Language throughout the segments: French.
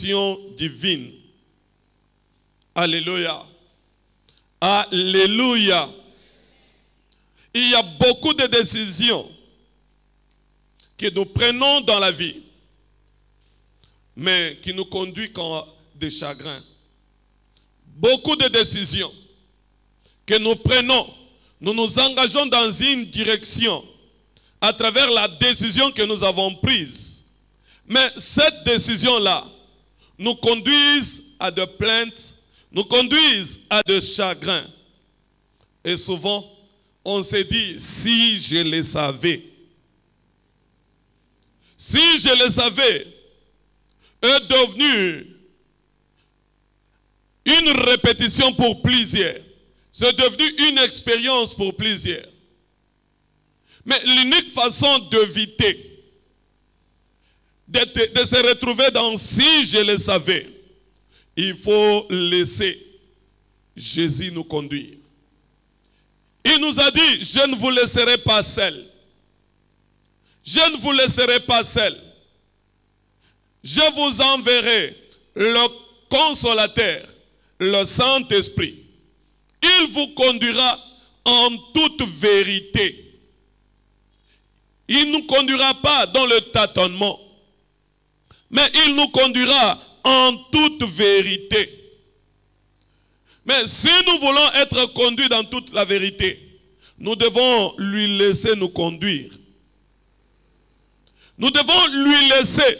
direction divine. Alléluia. Alléluia. Il y a beaucoup de décisions que nous prenons dans la vie, mais qui nous conduisent qu'à des chagrins. Beaucoup de décisions que nous prenons, nous nous engageons dans une direction à travers la décision que nous avons prise. Mais cette décision-là nous conduise à de plaintes, nous conduise à de chagrins. Et souvent, on se dit, si je le savais, si je le savais, est devenu une répétition pour plusieurs. C'est devenu une expérience pour plusieurs. Mais l'unique façon d'éviter de se retrouver dans si je le savais, il faut laisser Jésus nous conduire. Il nous a dit, je ne vous laisserai pas seul. Je ne vous laisserai pas seul. Je vous enverrai le consolateur, le Saint-Esprit. Il vous conduira en toute vérité. Il ne nous conduira pas dans le tâtonnement, mais il nous conduira en toute vérité. Mais si nous voulons être conduits dans toute la vérité, nous devons lui laisser nous conduire. Nous devons lui laisser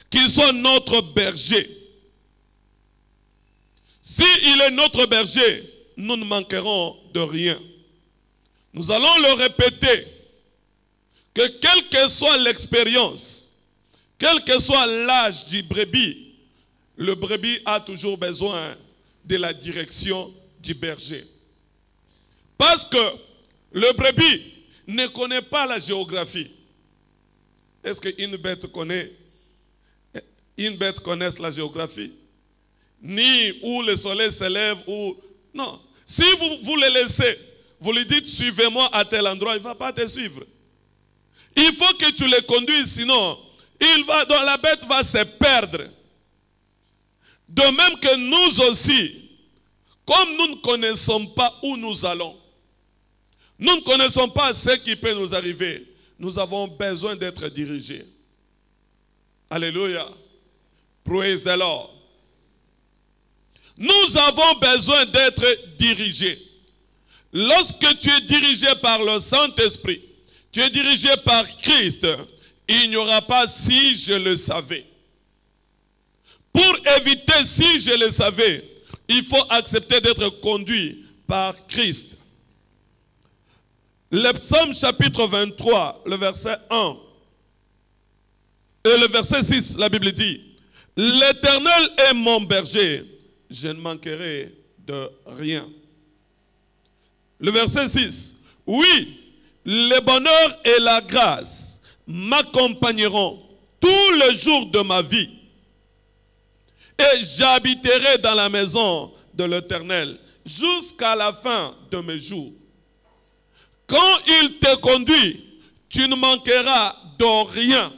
qu'il soit notre berger. S'il est notre berger, nous ne manquerons de rien. Nous allons le répéter, que quelle que soit l'expérience, quel que soit l'âge du brebis, le brebis a toujours besoin de la direction du berger. Parce que le brebis ne connaît pas la géographie. Est-ce qu'une bête connaît la géographie? Ni où le soleil se lève, ou... Non. Si vous le laissez, vous lui dites, suivez-moi à tel endroit, il ne va pas te suivre. Il faut que tu le conduises, sinon, la bête va se perdre. De même que nous aussi, comme nous ne connaissons pas où nous allons, nous ne connaissons pas ce qui peut nous arriver, nous avons besoin d'être dirigés. Alléluia. Praise the Lord. Nous avons besoin d'être dirigés. Lorsque tu es dirigé par le Saint-Esprit, tu es dirigé par Christ, il n'y aura pas si je le savais. Pour éviter si je le savais, il faut accepter d'être conduit par Christ. Le psaume chapitre 23, le verset 1 et le verset 6, la Bible dit, « L'Éternel est mon berger, je ne manquerai de rien. » Le verset 6, « Oui, le bonheur et la grâce m'accompagneront tous les jours de ma vie, et j'habiterai dans la maison de l'Éternel jusqu'à la fin de mes jours. Quand il te conduit, tu ne manqueras de rien.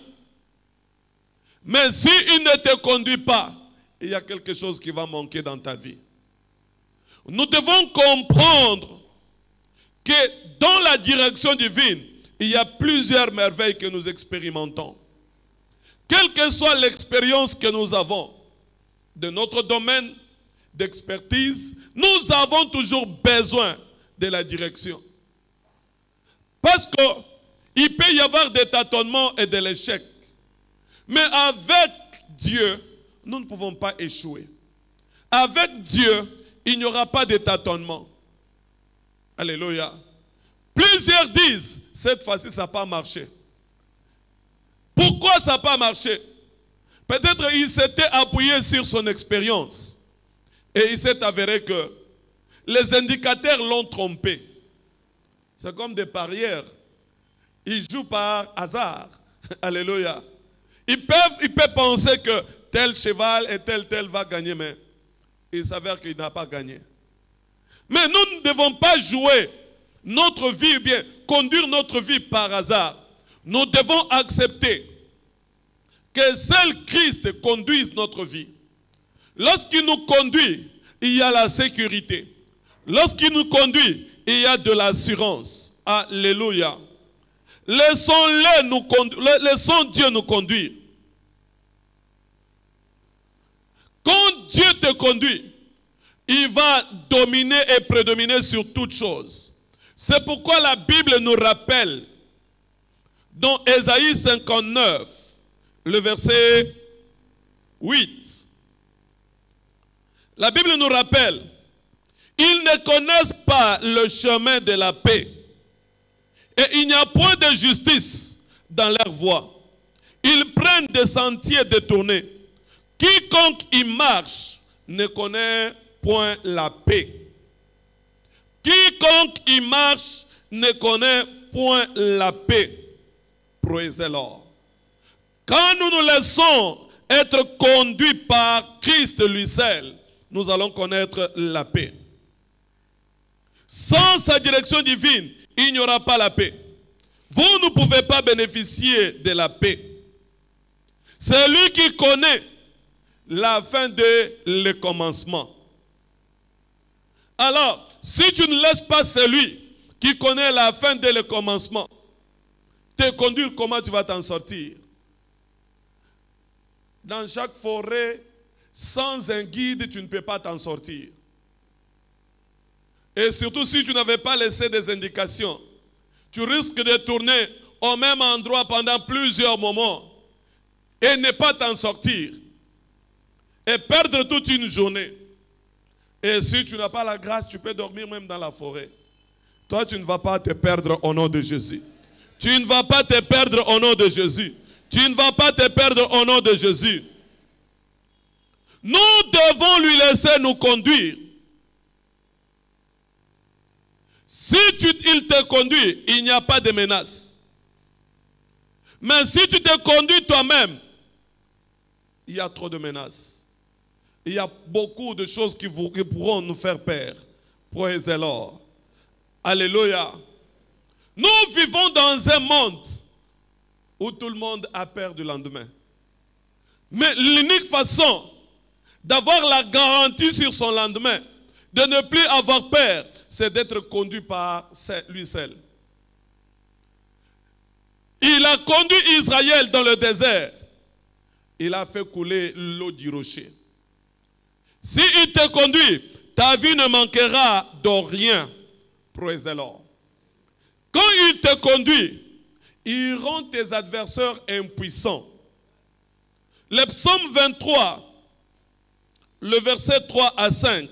Mais s'il ne te conduit pas, il y a quelque chose qui va manquer dans ta vie. Nous devons comprendre que dans la direction divine, il y a plusieurs merveilles que nous expérimentons. Quelle que soit l'expérience que nous avons de notre domaine d'expertise, nous avons toujours besoin de la direction. Parce qu'il peut y avoir des tâtonnements et de l'échec. Mais avec Dieu, nous ne pouvons pas échouer. Avec Dieu, il n'y aura pas de tâtonnement. Alléluia. Plusieurs disent, cette fois-ci, ça n'a pas marché. Pourquoi ça n'a pas marché? Peut-être il s'était appuyé sur son expérience. Et il s'est avéré que les indicateurs l'ont trompé. C'est comme des parieurs. Ils jouent par hasard. Alléluia. Ils peuvent penser que tel cheval et tel va gagner, mais il s'avère qu'il n'a pas gagné. Mais nous ne devons pas jouer notre vie, bien conduire notre vie par hasard. Nous devons accepter que seul Christ conduise notre vie. Lorsqu'il nous conduit, il y a la sécurité. Lorsqu'il nous conduit, il y a de l'assurance. Alléluia. Laissons Dieu nous conduire. Quand Dieu te conduit, il va dominer et prédominer sur toutes choses. C'est pourquoi la Bible nous rappelle, dans Ésaïe 59, le verset 8. La Bible nous rappelle, ils ne connaissent pas le chemin de la paix. Et il n'y a point de justice dans leur voie. Ils prennent des sentiers détournés. Quiconque y marche ne connaît point la paix. Quiconque y marche ne connaît point la paix. Praise the Lord. Quand nous nous laissons être conduits par Christ lui seul, nous allons connaître la paix. Sans sa direction divine, il n'y aura pas la paix. Vous ne pouvez pas bénéficier de la paix. C'est lui qui connaît la fin de le commencement. Alors, si tu ne laisses pas celui qui connaît la fin de le commencement te conduire, comment tu vas t'en sortir? Dans chaque forêt, sans un guide, tu ne peux pas t'en sortir. Et surtout si tu n'avais pas laissé des indications, tu risques de tourner au même endroit pendant plusieurs moments et ne pas t'en sortir et perdre toute une journée. Et si tu n'as pas la grâce, tu peux dormir même dans la forêt. Toi, tu ne vas pas te perdre au nom de Jésus. Tu ne vas pas te perdre au nom de Jésus. Tu ne vas pas te perdre au nom de Jésus. Nous devons lui laisser nous conduire. Si il te conduit, il n'y a pas de menace. Mais si tu te conduis toi-même, il y a trop de menaces. Il y a beaucoup de choses qui pourront nous faire peur. Praise the Lord. Alléluia. Nous vivons dans un monde où tout le monde a peur du lendemain. Mais l'unique façon d'avoir la garantie sur son lendemain, de ne plus avoir peur, c'est d'être conduit par lui seul. Il a conduit Israël dans le désert. Il a fait couler l'eau du rocher. S'il te conduit, ta vie ne manquera de rien. Praise the Lord. Quand il te conduit, il rend tes adversaires impuissants. Le psaume 23, le verset 3 à 5,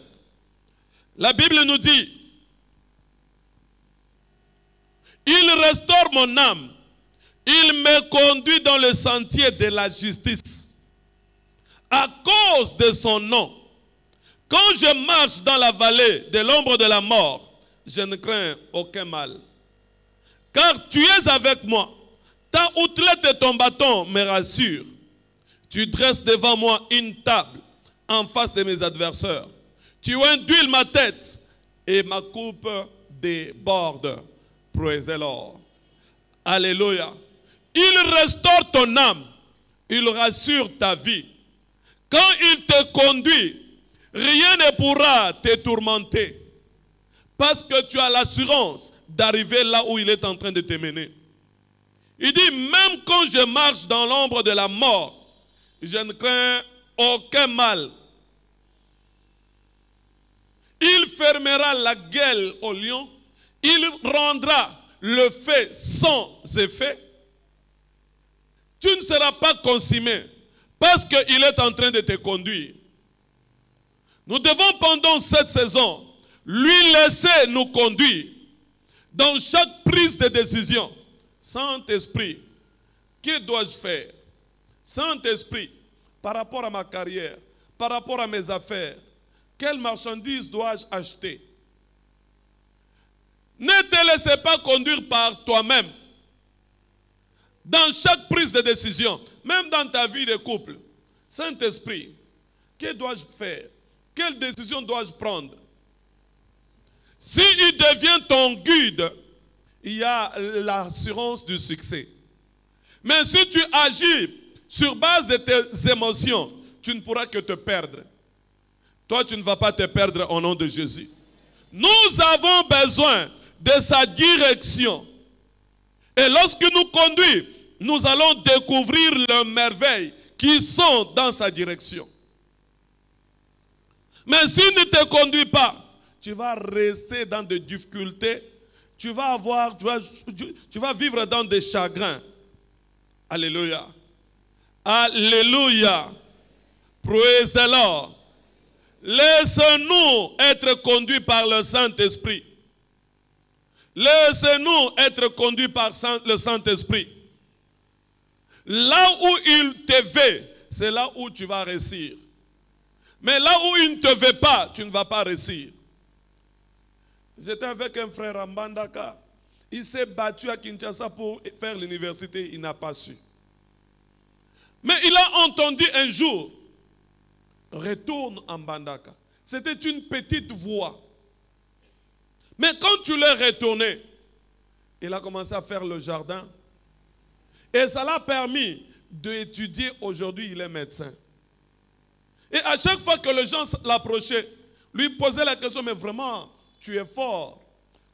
la Bible nous dit, il restaure mon âme, il me conduit dans le sentier de la justice, à cause de son nom. Quand je marche dans la vallée de l'ombre de la mort, je ne crains aucun mal. Car tu es avec moi, ta houlette et ton bâton me rassurent. Tu dresses devant moi une table en face de mes adversaires. Tu induis ma tête et ma coupe déborde. Praise the Lord. Alléluia. Il restaure ton âme. Il rassure ta vie. Quand il te conduit, rien ne pourra te tourmenter. Parce que tu as l'assurance d'arriver là où il est en train de te mener. Il dit, même quand je marche dans l'ombre de la mort, je ne crains aucun mal. Il fermera la gueule au lion. Il rendra le feu sans effet. Tu ne seras pas consumé parce qu'il est en train de te conduire. Nous devons pendant cette saison lui laisser nous conduire dans chaque prise de décision. Saint-Esprit, que dois-je faire? Saint-Esprit, par rapport à ma carrière, par rapport à mes affaires, quelle marchandise dois-je acheter? Ne te laissez pas conduire par toi-même. Dans chaque prise de décision, même dans ta vie de couple, Saint-Esprit, que dois-je faire? Quelle décision dois-je prendre? Si il devient ton guide, il y a l'assurance du succès. Mais si tu agis sur base de tes émotions, tu ne pourras que te perdre. Toi, tu ne vas pas te perdre au nom de Jésus. Nous avons besoin de sa direction. Et lorsque nous conduit, nous allons découvrir les merveilles qui sont dans sa direction. Mais s'il ne te conduit pas, tu vas rester dans des difficultés, tu vas vivre dans des chagrins. Alléluia. Alléluia. Praise the Lord. Laissez-nous être conduits par le Saint-Esprit. Laissez-nous être conduits par le Saint-Esprit. Là où il te veut, c'est là où tu vas réussir. Mais là où il ne te veut pas, tu ne vas pas réussir. J'étais avec un frère à Mbandaka. Il s'est battu à Kinshasa pour faire l'université, il n'a pas su. Mais il a entendu un jour, retourne en Mbandaka. C'était une petite voix. Mais quand tu l'as retourné, il a commencé à faire le jardin. Et ça l'a permis d'étudier. Aujourd'hui, il est médecin. Et à chaque fois que les gens l'approchaient, lui posaient la question, mais vraiment, tu es fort.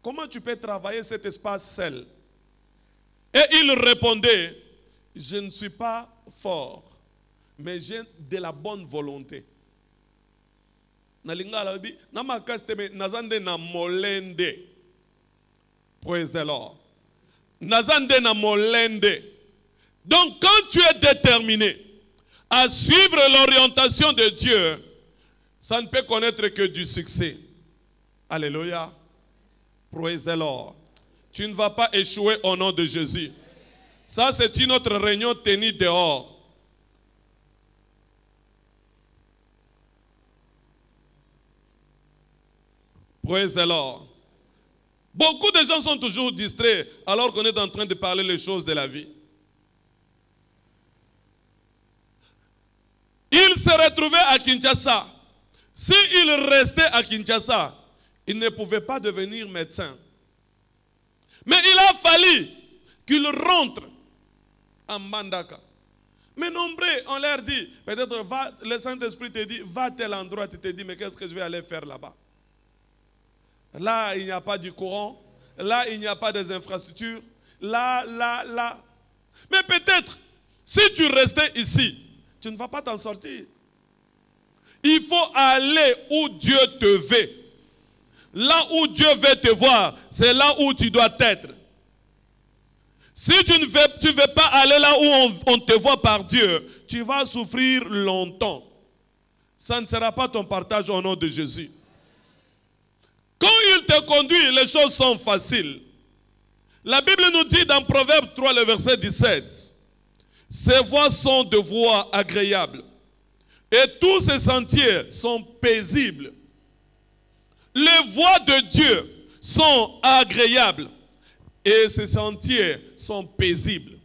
Comment tu peux travailler cet espace seul? Et il répondait, je ne suis pas fort, mais j'ai de la bonne volonté. Praise the Lord. Nazande na molende. Donc quand tu es déterminé à suivre l'orientation de Dieu, ça ne peut connaître que du succès. Alléluia. Praise the Lord. Tu ne vas pas échouer au nom de Jésus. Ça, c'est une autre réunion tenue dehors. Praise the Lord. Beaucoup de gens sont toujours distraits alors qu'on est en train de parler les choses de la vie. Il se retrouvait à Kinshasa. S'il restait à Kinshasa, il ne pouvait pas devenir médecin. Mais il a fallu qu'il rentre en Mbandaka. Mais nombreux, on leur dit, peut-être le Saint-Esprit te dit, va à tel endroit, tu te dis, mais qu'est-ce que je vais aller faire là-bas? Là, il n'y a pas du courant. Là, il n'y a pas des infrastructures. Là. Mais peut-être, si tu restais ici, tu ne vas pas t'en sortir. Il faut aller où Dieu te veut. Là où Dieu veut te voir, c'est là où tu dois être. Si tu ne veux pas aller là où on te voit par Dieu, tu vas souffrir longtemps. Ça ne sera pas ton partage au nom de Jésus. Quand il te conduit, les choses sont faciles. La Bible nous dit dans Proverbe 3, le verset 17, « Ses voies sont de voies agréables, et tous ses sentiers sont paisibles. » Les voies de Dieu sont agréables, et ses sentiers sont paisibles.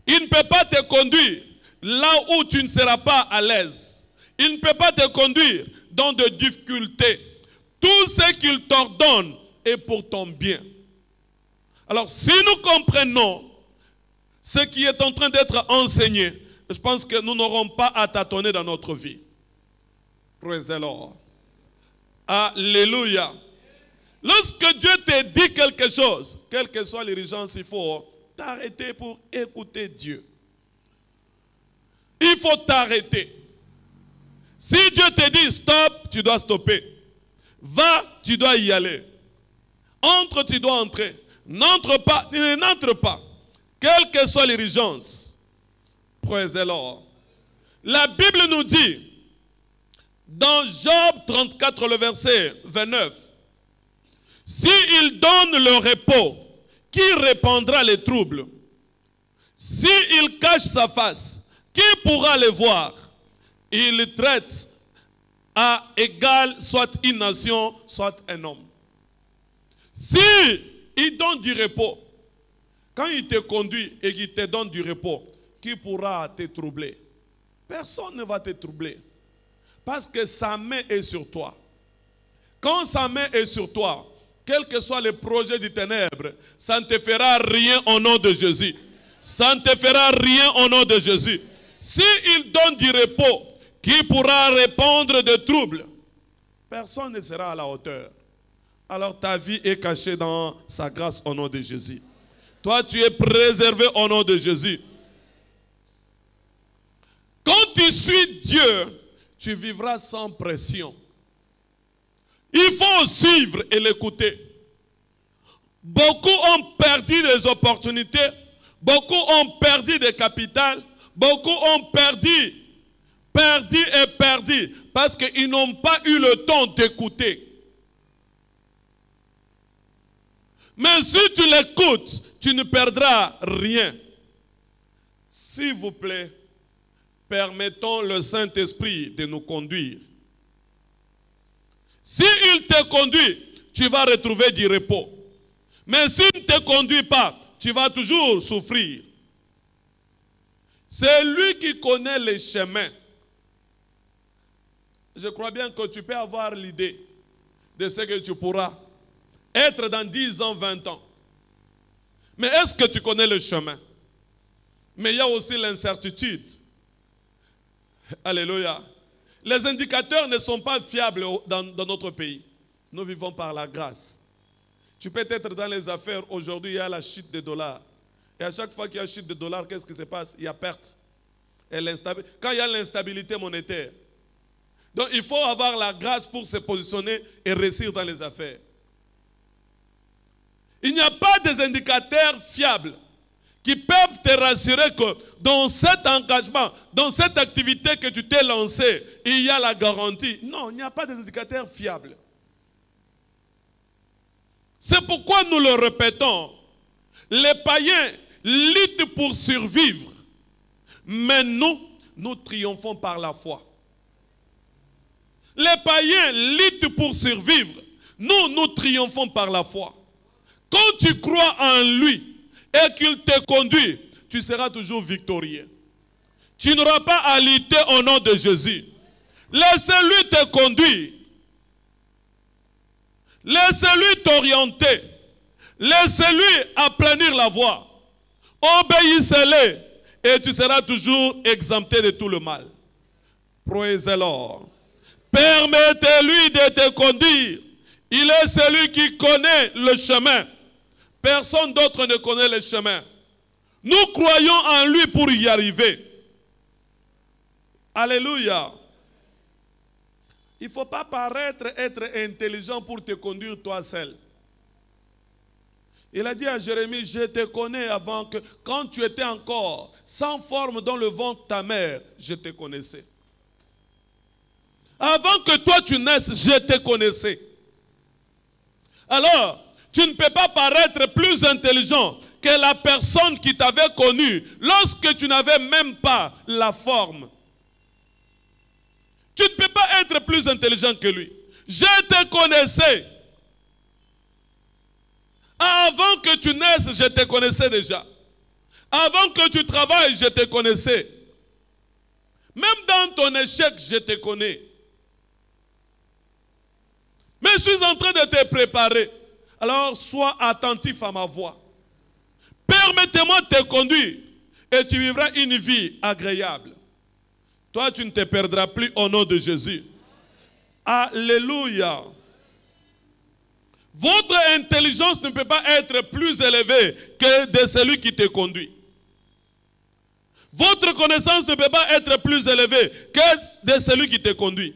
Il ne peut pas te conduire là où tu ne seras pas à l'aise. Il ne peut pas te conduire dans des difficultés. Tout ce qu'il t'ordonne est pour ton bien. Alors, si nous comprenons ce qui est en train d'être enseigné, je pense que nous n'aurons pas à tâtonner dans notre vie. Praise the Lord. Alléluia. Lorsque Dieu te dit quelque chose, quelle que soit l'urgence, il faut t'arrêter pour écouter Dieu. Il faut t'arrêter. Si Dieu te dit stop, tu dois stopper. Va, tu dois y aller. Entre, tu dois entrer. N'entre pas, n'entre pas. Quelle que soit l'urgence. Praise the Lord. La Bible nous dit, dans Job 34, le verset 29, « S'il donne le repos, qui répandra les troubles? S'il cache sa face, qui pourra le voir? Il traite à égal soit une nation, soit un homme. » Si il donne du repos, quand il te conduit et qu'il te donne du repos, qui pourra te troubler? Personne ne va te troubler. Parce que sa main est sur toi. Quand sa main est sur toi, quel que soit le projet du ténèbre, ça ne te fera rien au nom de Jésus. Ça ne te fera rien au nom de Jésus. S'il donne du repos, Qui pourra répondre de troubles? Personne ne sera à la hauteur. Alors ta vie est cachée dans sa grâce au nom de Jésus. Toi, tu es préservé au nom de Jésus. Quand tu suis Dieu, tu vivras sans pression. Il faut suivre et l'écouter. Beaucoup ont perdu des opportunités, beaucoup ont perdu des capitales, beaucoup ont perdu, parce qu'ils n'ont pas eu le temps d'écouter. Mais si tu l'écoutes, tu ne perdras rien. S'il vous plaît, permettons le Saint-Esprit de nous conduire. S'il te conduit, tu vas retrouver du repos. Mais s'il ne te conduit pas, tu vas toujours souffrir. C'est lui qui connaît les chemins. Je crois bien que tu peux avoir l'idée de ce que tu pourras être dans 10 ans, 20 ans. Mais est-ce que tu connais le chemin? Mais il y a aussi l'incertitude. Alléluia. Les indicateurs ne sont pas fiables dans notre pays. Nous vivons par la grâce. Tu peux être dans les affaires, aujourd'hui il y a la chute des dollars. Et à chaque fois qu'il y a chute de dollars, qu'est-ce qui se passe? Il y a perte. Et quand il y a l'instabilité monétaire. Donc il faut avoir la grâce pour se positionner et réussir dans les affaires. Il n'y a pas des indicateurs fiables qui peuvent te rassurer que dans cet engagement, dans cette activité que tu t'es lancé, il y a la garantie. Non, il n'y a pas des indicateurs fiables. C'est pourquoi nous le répétons. Les païens luttent pour survivre. Mais nous triomphons par la foi. Les païens luttent pour survivre. Nous triomphons par la foi. Quand tu crois en lui et qu'il te conduit, tu seras toujours victorieux. Tu n'auras pas à lutter au nom de Jésus. Laissez-lui te conduire. Laissez-lui t'orienter. Laissez-lui aplanir la voie. Obéissez-le et tu seras toujours exempté de tout le mal. Praise the Lord. Permettez-lui de te conduire. Il est celui qui connaît le chemin. Personne d'autre ne connaît le chemin. Nous croyons en lui pour y arriver. Alléluia. Il ne faut pas paraître être intelligent pour te conduire toi seul. Il a dit à Jérémie, je te connais avant que, quand tu étais encore sans forme dans le ventre de ta mère, je te connaissais. Avant que toi tu naisses, je te connaissais. Alors, tu ne peux pas paraître plus intelligent que la personne qui t'avait connu lorsque tu n'avais même pas la forme. Tu ne peux pas être plus intelligent que lui. Je te connaissais. Avant que tu naisses, je te connaissais déjà. Avant que tu travailles, je te connaissais. Même dans ton échec, je te connais. Mais je suis en train de te préparer. Alors, sois attentif à ma voix. Permettez-moi de te conduire et tu vivras une vie agréable. Toi, tu ne te perdras plus au nom de Jésus. Alléluia. Votre intelligence ne peut pas être plus élevée que de celui qui te conduit. Votre connaissance ne peut pas être plus élevée que de celui qui te conduit.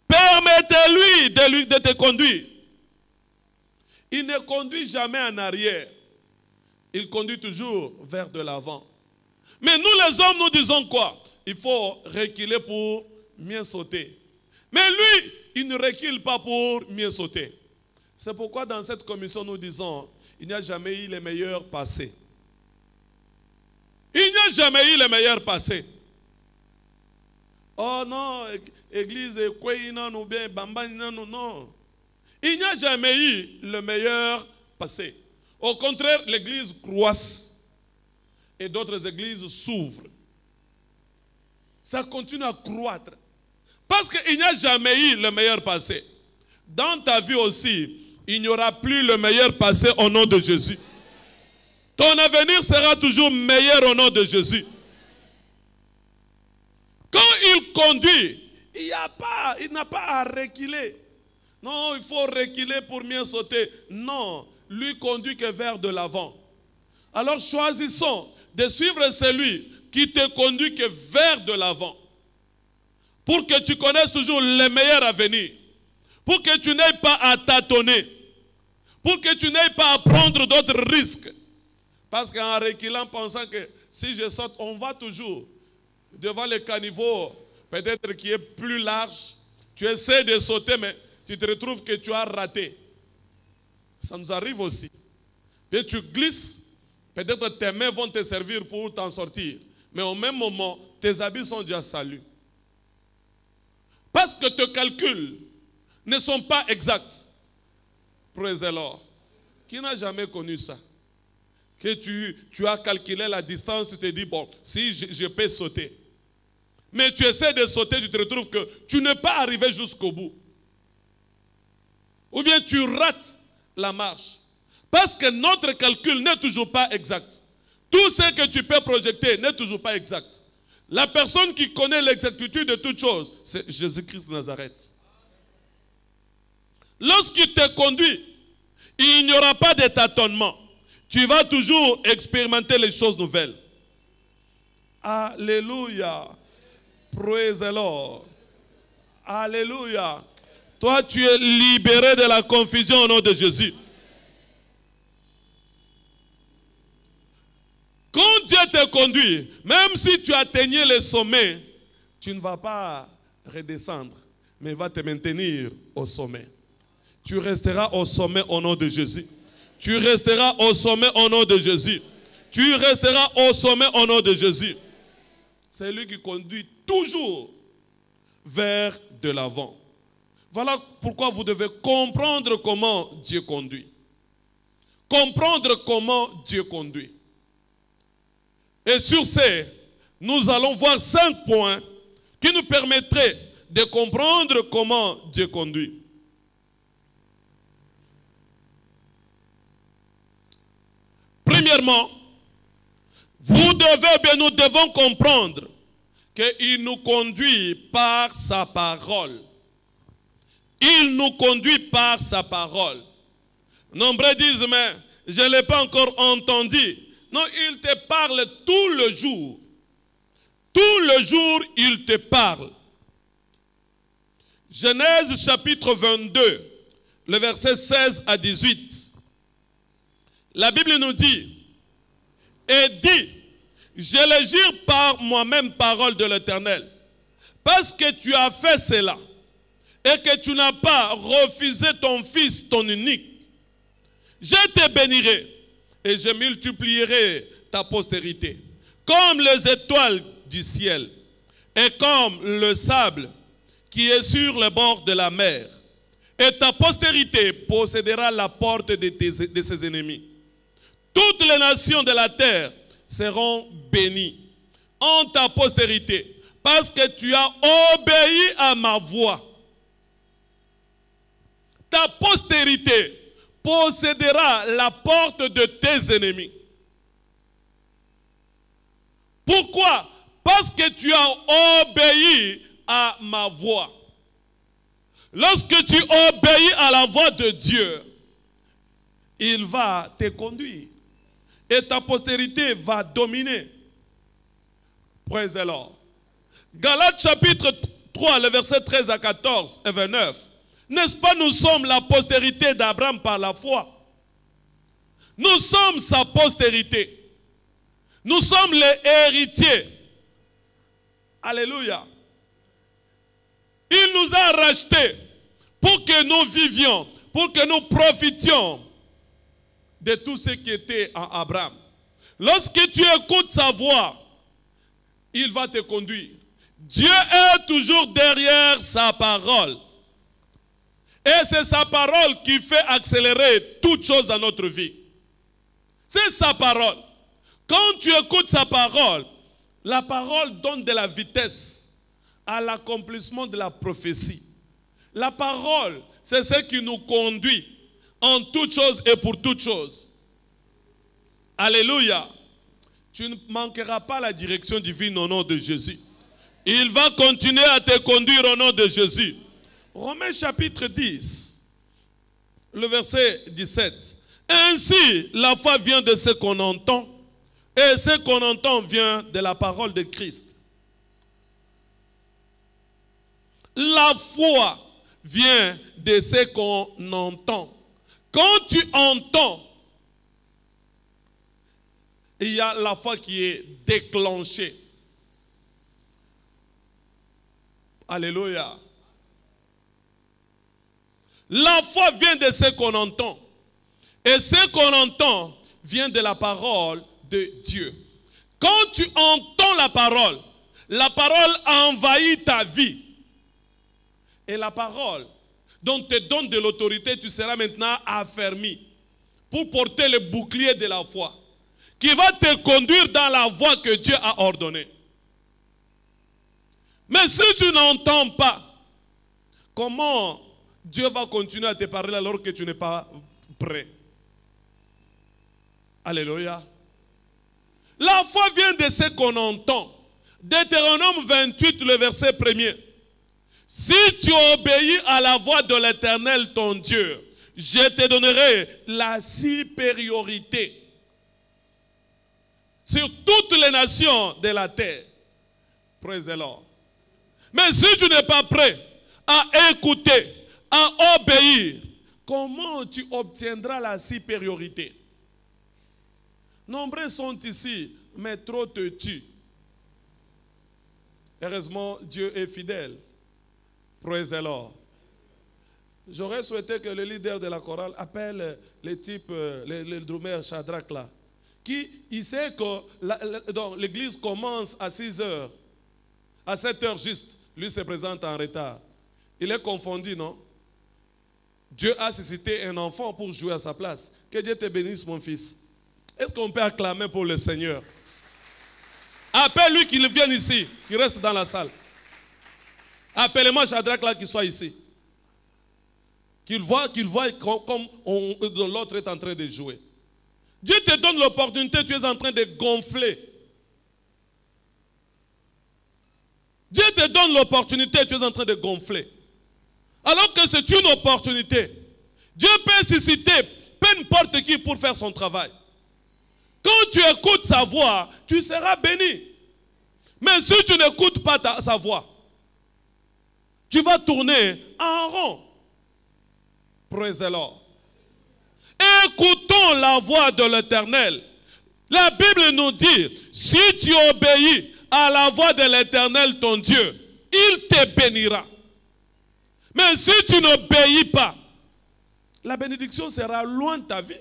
Permettez-lui de te conduire. Il ne conduit jamais en arrière. Il conduit toujours vers de l'avant. Mais nous les hommes, nous disons quoi? Il faut reculer pour mieux sauter. Mais lui, il ne recule pas pour mieux sauter. C'est pourquoi dans cette commission, nous disons, il n'y a jamais eu les meilleurs passés. Il n'y a jamais eu les meilleurs passés. Oh non, église, ou bien non. Il n'y a jamais eu le meilleur passé. Au contraire, l'église croisse et d'autres églises s'ouvrent. Ça continue à croître. Parce qu'il n'y a jamais eu le meilleur passé. Dans ta vie aussi, il n'y aura plus le meilleur passé au nom de Jésus. Ton avenir sera toujours meilleur au nom de Jésus. Quand il conduit, il n'a pas à reculer. Non, il faut reculer pour mieux sauter. Non, lui conduit que vers de l'avant. Alors choisissons de suivre celui qui te conduit que vers de l'avant. Pour que tu connaisses toujours le meilleur avenir. Pour que tu n'aies pas à tâtonner. Pour que tu n'aies pas à prendre d'autres risques. Parce qu'en reculant, pensant que si je saute, on va toujours devant le caniveau, peut-être qui est plus large. Tu essaies de sauter, mais tu te retrouves que tu as raté. Ça nous arrive aussi. Puis tu glisses, peut-être tes mains vont te servir pour t'en sortir. Mais au même moment, tes habits sont déjà salus. Parce que tes calculs ne sont pas exacts. Praise the Lord. Qui n'a jamais connu ça? Que tu as calculé la distance, tu te dis, bon, si je peux sauter. Mais tu essaies de sauter, tu te retrouves que tu n'es pas arrivé jusqu'au bout. Ou bien tu rates la marche. Parce que notre calcul n'est toujours pas exact. Tout ce que tu peux projeter n'est toujours pas exact. La personne qui connaît l'exactitude de toutes choses, c'est Jésus-Christ de Nazareth. Lorsqu'il te conduit, il n'y aura pas de tâtonnement. Tu vas toujours expérimenter les choses nouvelles. Alléluia. Praise the Lord. Alléluia. Toi, tu es libéré de la confusion au nom de Jésus. Quand Dieu te conduit, même si tu atteignes le sommet, tu ne vas pas redescendre, mais va te maintenir au sommet. Tu resteras au sommet au nom de Jésus. Tu resteras au sommet au nom de Jésus. Tu resteras au sommet au nom de Jésus. C'est lui qui conduit toujours vers de l'avant. Voilà pourquoi vous devez comprendre comment Dieu conduit. Comprendre comment Dieu conduit. Et sur ces, nous allons voir 5 points qui nous permettraient de comprendre comment Dieu conduit. Premièrement, nous devons comprendre qu'il nous conduit par sa parole. Il nous conduit par sa parole. Nombreux disent, mais je ne l'ai pas encore entendu. Non, il te parle tout le jour. Tout le jour, il te parle. Genèse chapitre 22, le verset 16 à 18. La Bible nous dit, et dit, je le jure par moi-même, parole de l'Éternel, parce que tu as fait cela, et que tu n'as pas refusé ton fils, ton unique, je te bénirai, et je multiplierai ta postérité, comme les étoiles du ciel, et comme le sable qui est sur le bord de la mer. Et ta postérité possédera la porte de ses ennemis. Toutes les nations de la terre seront bénies en ta postérité, parce que tu as obéi à ma voix. Ta postérité possédera la porte de tes ennemis. Pourquoi? Parce que tu as obéi à ma voix. Lorsque tu obéis à la voix de Dieu, il va te conduire. Et ta postérité va dominer. Praise the Lord. Galates chapitre 3, le verset 13 à 14 et 29. N'est-ce pas, nous sommes la postérité d'Abraham par la foi. Nous sommes sa postérité. Nous sommes les héritiers. Alléluia. Il nous a rachetés pour que nous vivions, pour que nous profitions de tout ce qui était en Abraham. Lorsque tu écoutes sa voix, il va te conduire. Dieu est toujours derrière sa parole. Et c'est sa parole qui fait accélérer toutes choses dans notre vie. C'est sa parole. Quand tu écoutes sa parole, la parole donne de la vitesse à l'accomplissement de la prophétie. La parole, c'est ce qui nous conduit en toutes choses et pour toutes choses. Alléluia. Tu ne manqueras pas la direction divine au nom de Jésus. Il va continuer à te conduire au nom de Jésus. Romains chapitre 10, le verset 17. Ainsi, la foi vient de ce qu'on entend, et ce qu'on entend vient de la parole de Christ. La foi vient de ce qu'on entend. Quand tu entends, il y a la foi qui est déclenchée. Alléluia. La foi vient de ce qu'on entend. Et ce qu'on entend vient de la parole de Dieu. Quand tu entends la parole envahit ta vie. Et la parole dont te donne de l'autorité, tu seras maintenant affermi pour porter le bouclier de la foi qui va te conduire dans la voie que Dieu a ordonnée. Mais si tu n'entends pas, comment Dieu va continuer à te parler alors que tu n'es pas prêt? Alléluia. La foi vient de ce qu'on entend. Deutéronome 28, le verset 1er. Si tu obéis à la voix de l'Éternel ton Dieu, je te donnerai la supériorité sur toutes les nations de la terre. Praise the Lord. Mais si tu n'es pas prêt à écouter, à obéir, comment tu obtiendras la supériorité? Nombreux sont ici, mais trop te tuent. Heureusement, Dieu est fidèle. Praise the Lord. J'aurais souhaité que le leader de la chorale appelle les types, les drummers Shadrach là, qui il sait que l'église commence à 6 heures, à 7 heures juste, lui se présente en retard. Il est confondu, non? Dieu a suscité un enfant pour jouer à sa place. Que Dieu te bénisse, mon fils. Est-ce qu'on peut acclamer pour le Seigneur? Appelle-lui qu'il vienne ici, qu'il reste dans la salle. Appelez-moi Shadrach là, qu'il soit ici. Qu'il voit comme l'autre est en train de jouer. Dieu te donne l'opportunité, tu es en train de gonfler. Dieu te donne l'opportunité, tu es en train de gonfler. Alors que c'est une opportunité. Dieu peut susciter peu importe qui pour faire son travail. Quand tu écoutes sa voix, tu seras béni. Mais si tu n'écoutes pas sa voix, tu vas tourner en rond. Praise the Lord. Écoutons la voix de l'Éternel. La Bible nous dit, si tu obéis à la voix de l'Éternel ton Dieu, il te bénira. Mais si tu n'obéis pas, la bénédiction sera loin de ta vie.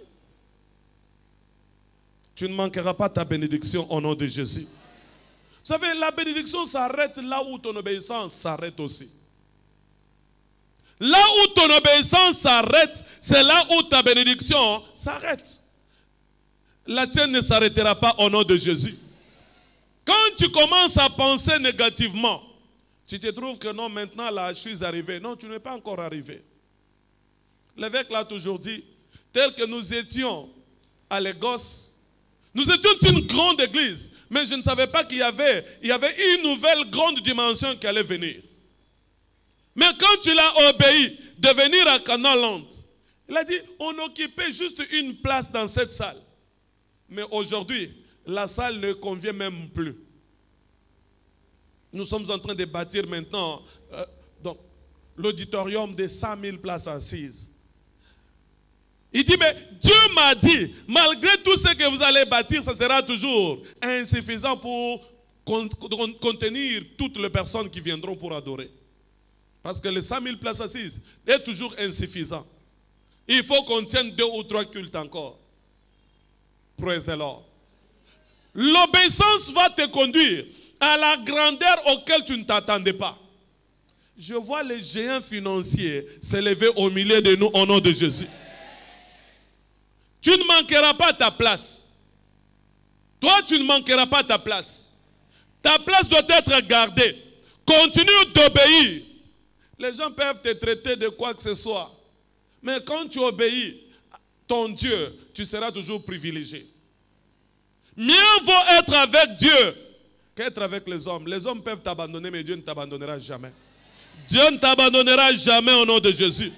Tu ne manqueras pas ta bénédiction au nom de Jésus. Vous savez, la bénédiction s'arrête là où ton obéissance s'arrête aussi. Là où ton obéissance s'arrête, c'est là où ta bénédiction s'arrête. La tienne ne s'arrêtera pas au nom de Jésus. Quand tu commences à penser négativement, tu te trouves que non, maintenant là, je suis arrivé. Non, tu n'es pas encore arrivé. L'évêque l'a toujours dit, tel que nous étions à Lagos, nous étions une grande église, mais je ne savais pas qu'il y avait une nouvelle grande dimension qui allait venir. Mais quand tu l'as obéi de venir à Canaanland, il a dit, on occupait juste une place dans cette salle. Mais aujourd'hui, la salle ne convient même plus. Nous sommes en train de bâtir maintenant l'auditorium de 100 000 places assises. Il dit, mais Dieu m'a dit, malgré tout ce que vous allez bâtir, ça sera toujours insuffisant pour contenir toutes les personnes qui viendront pour adorer. Parce que les 100 000 places assises est toujours insuffisant. Il faut qu'on tienne 2 ou 3 cultes encore. Praise the Lord. L'obéissance va te conduire à la grandeur auquel tu ne t'attendais pas. Je vois les géants financiers s'élever au milieu de nous au nom de Jésus. Tu ne manqueras pas ta place. Toi, tu ne manqueras pas ta place. Ta place doit être gardée. Continue d'obéir. Les gens peuvent te traiter de quoi que ce soit. Mais quand tu obéis ton Dieu, tu seras toujours privilégié. Mieux vaut être avec Dieu qu'être avec les hommes. Les hommes peuvent t'abandonner, mais Dieu ne t'abandonnera jamais. Dieu ne t'abandonnera jamais au nom de Jésus.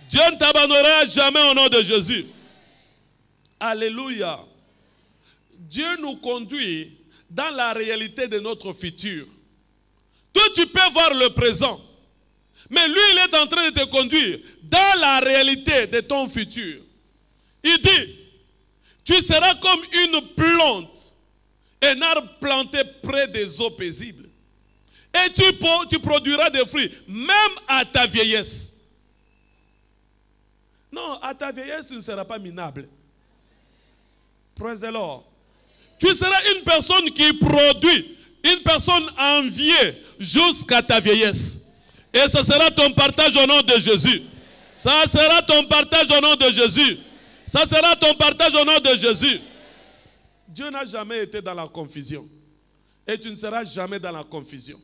Dieu ne t'abandonnera jamais au nom de Jésus. Alléluia. Dieu nous conduit dans la réalité de notre futur. Toi, tu peux voir le présent. Mais lui, il est en train de te conduire dans la réalité de ton futur. Il dit, tu seras comme une plante, un arbre planté près des eaux paisibles. Et tu produiras des fruits, même à ta vieillesse. Non, à ta vieillesse, tu ne seras pas minable. Praise the Lord. Tu seras une personne qui produit, une personne enviée jusqu'à ta vieillesse. Et ce sera ton partage au nom de Jésus. Ça sera ton partage au nom de Jésus. Ça sera ton partage au nom de Jésus. Dieu n'a jamais été dans la confusion. Et tu ne seras jamais dans la confusion.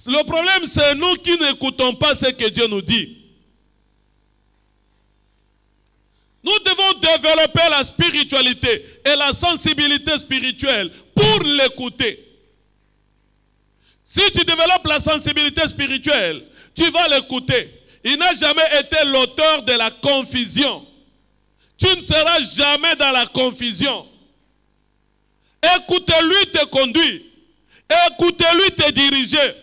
Le problème, c'est nous qui n'écoutons pas ce que Dieu nous dit. Nous devons développer la spiritualité et la sensibilité spirituelle pour l'écouter. Si tu développes la sensibilité spirituelle, tu vas l'écouter. Il n'a jamais été l'auteur de la confusion. Tu ne seras jamais dans la confusion. Écoutez-lui te conduire. Écoutez-lui te diriger.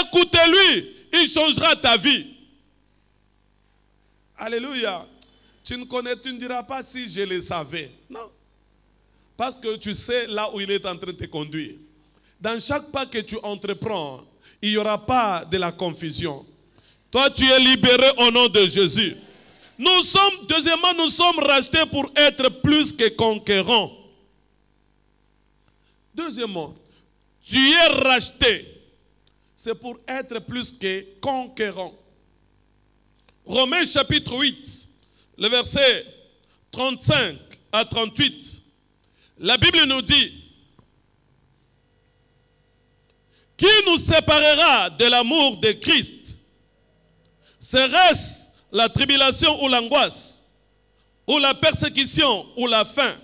Écoutez-lui, il changera ta vie. Alléluia. Tu ne diras pas si je le savais. Non. Parce que tu sais là où il est en train de te conduire. Dans chaque pas que tu entreprends, il n'y aura pas de la confusion. Toi, tu es libéré au nom de Jésus. Deuxièmement, nous sommes rachetés pour être plus que conquérants. Deuxièmement, tu es racheté. C'est pour être plus que conquérant. Romains chapitre 8, le verset 35 à 38. La Bible nous dit, qui nous séparera de l'amour de Christ? Serait-ce la tribulation ou l'angoisse, ou la persécution, ou la faim,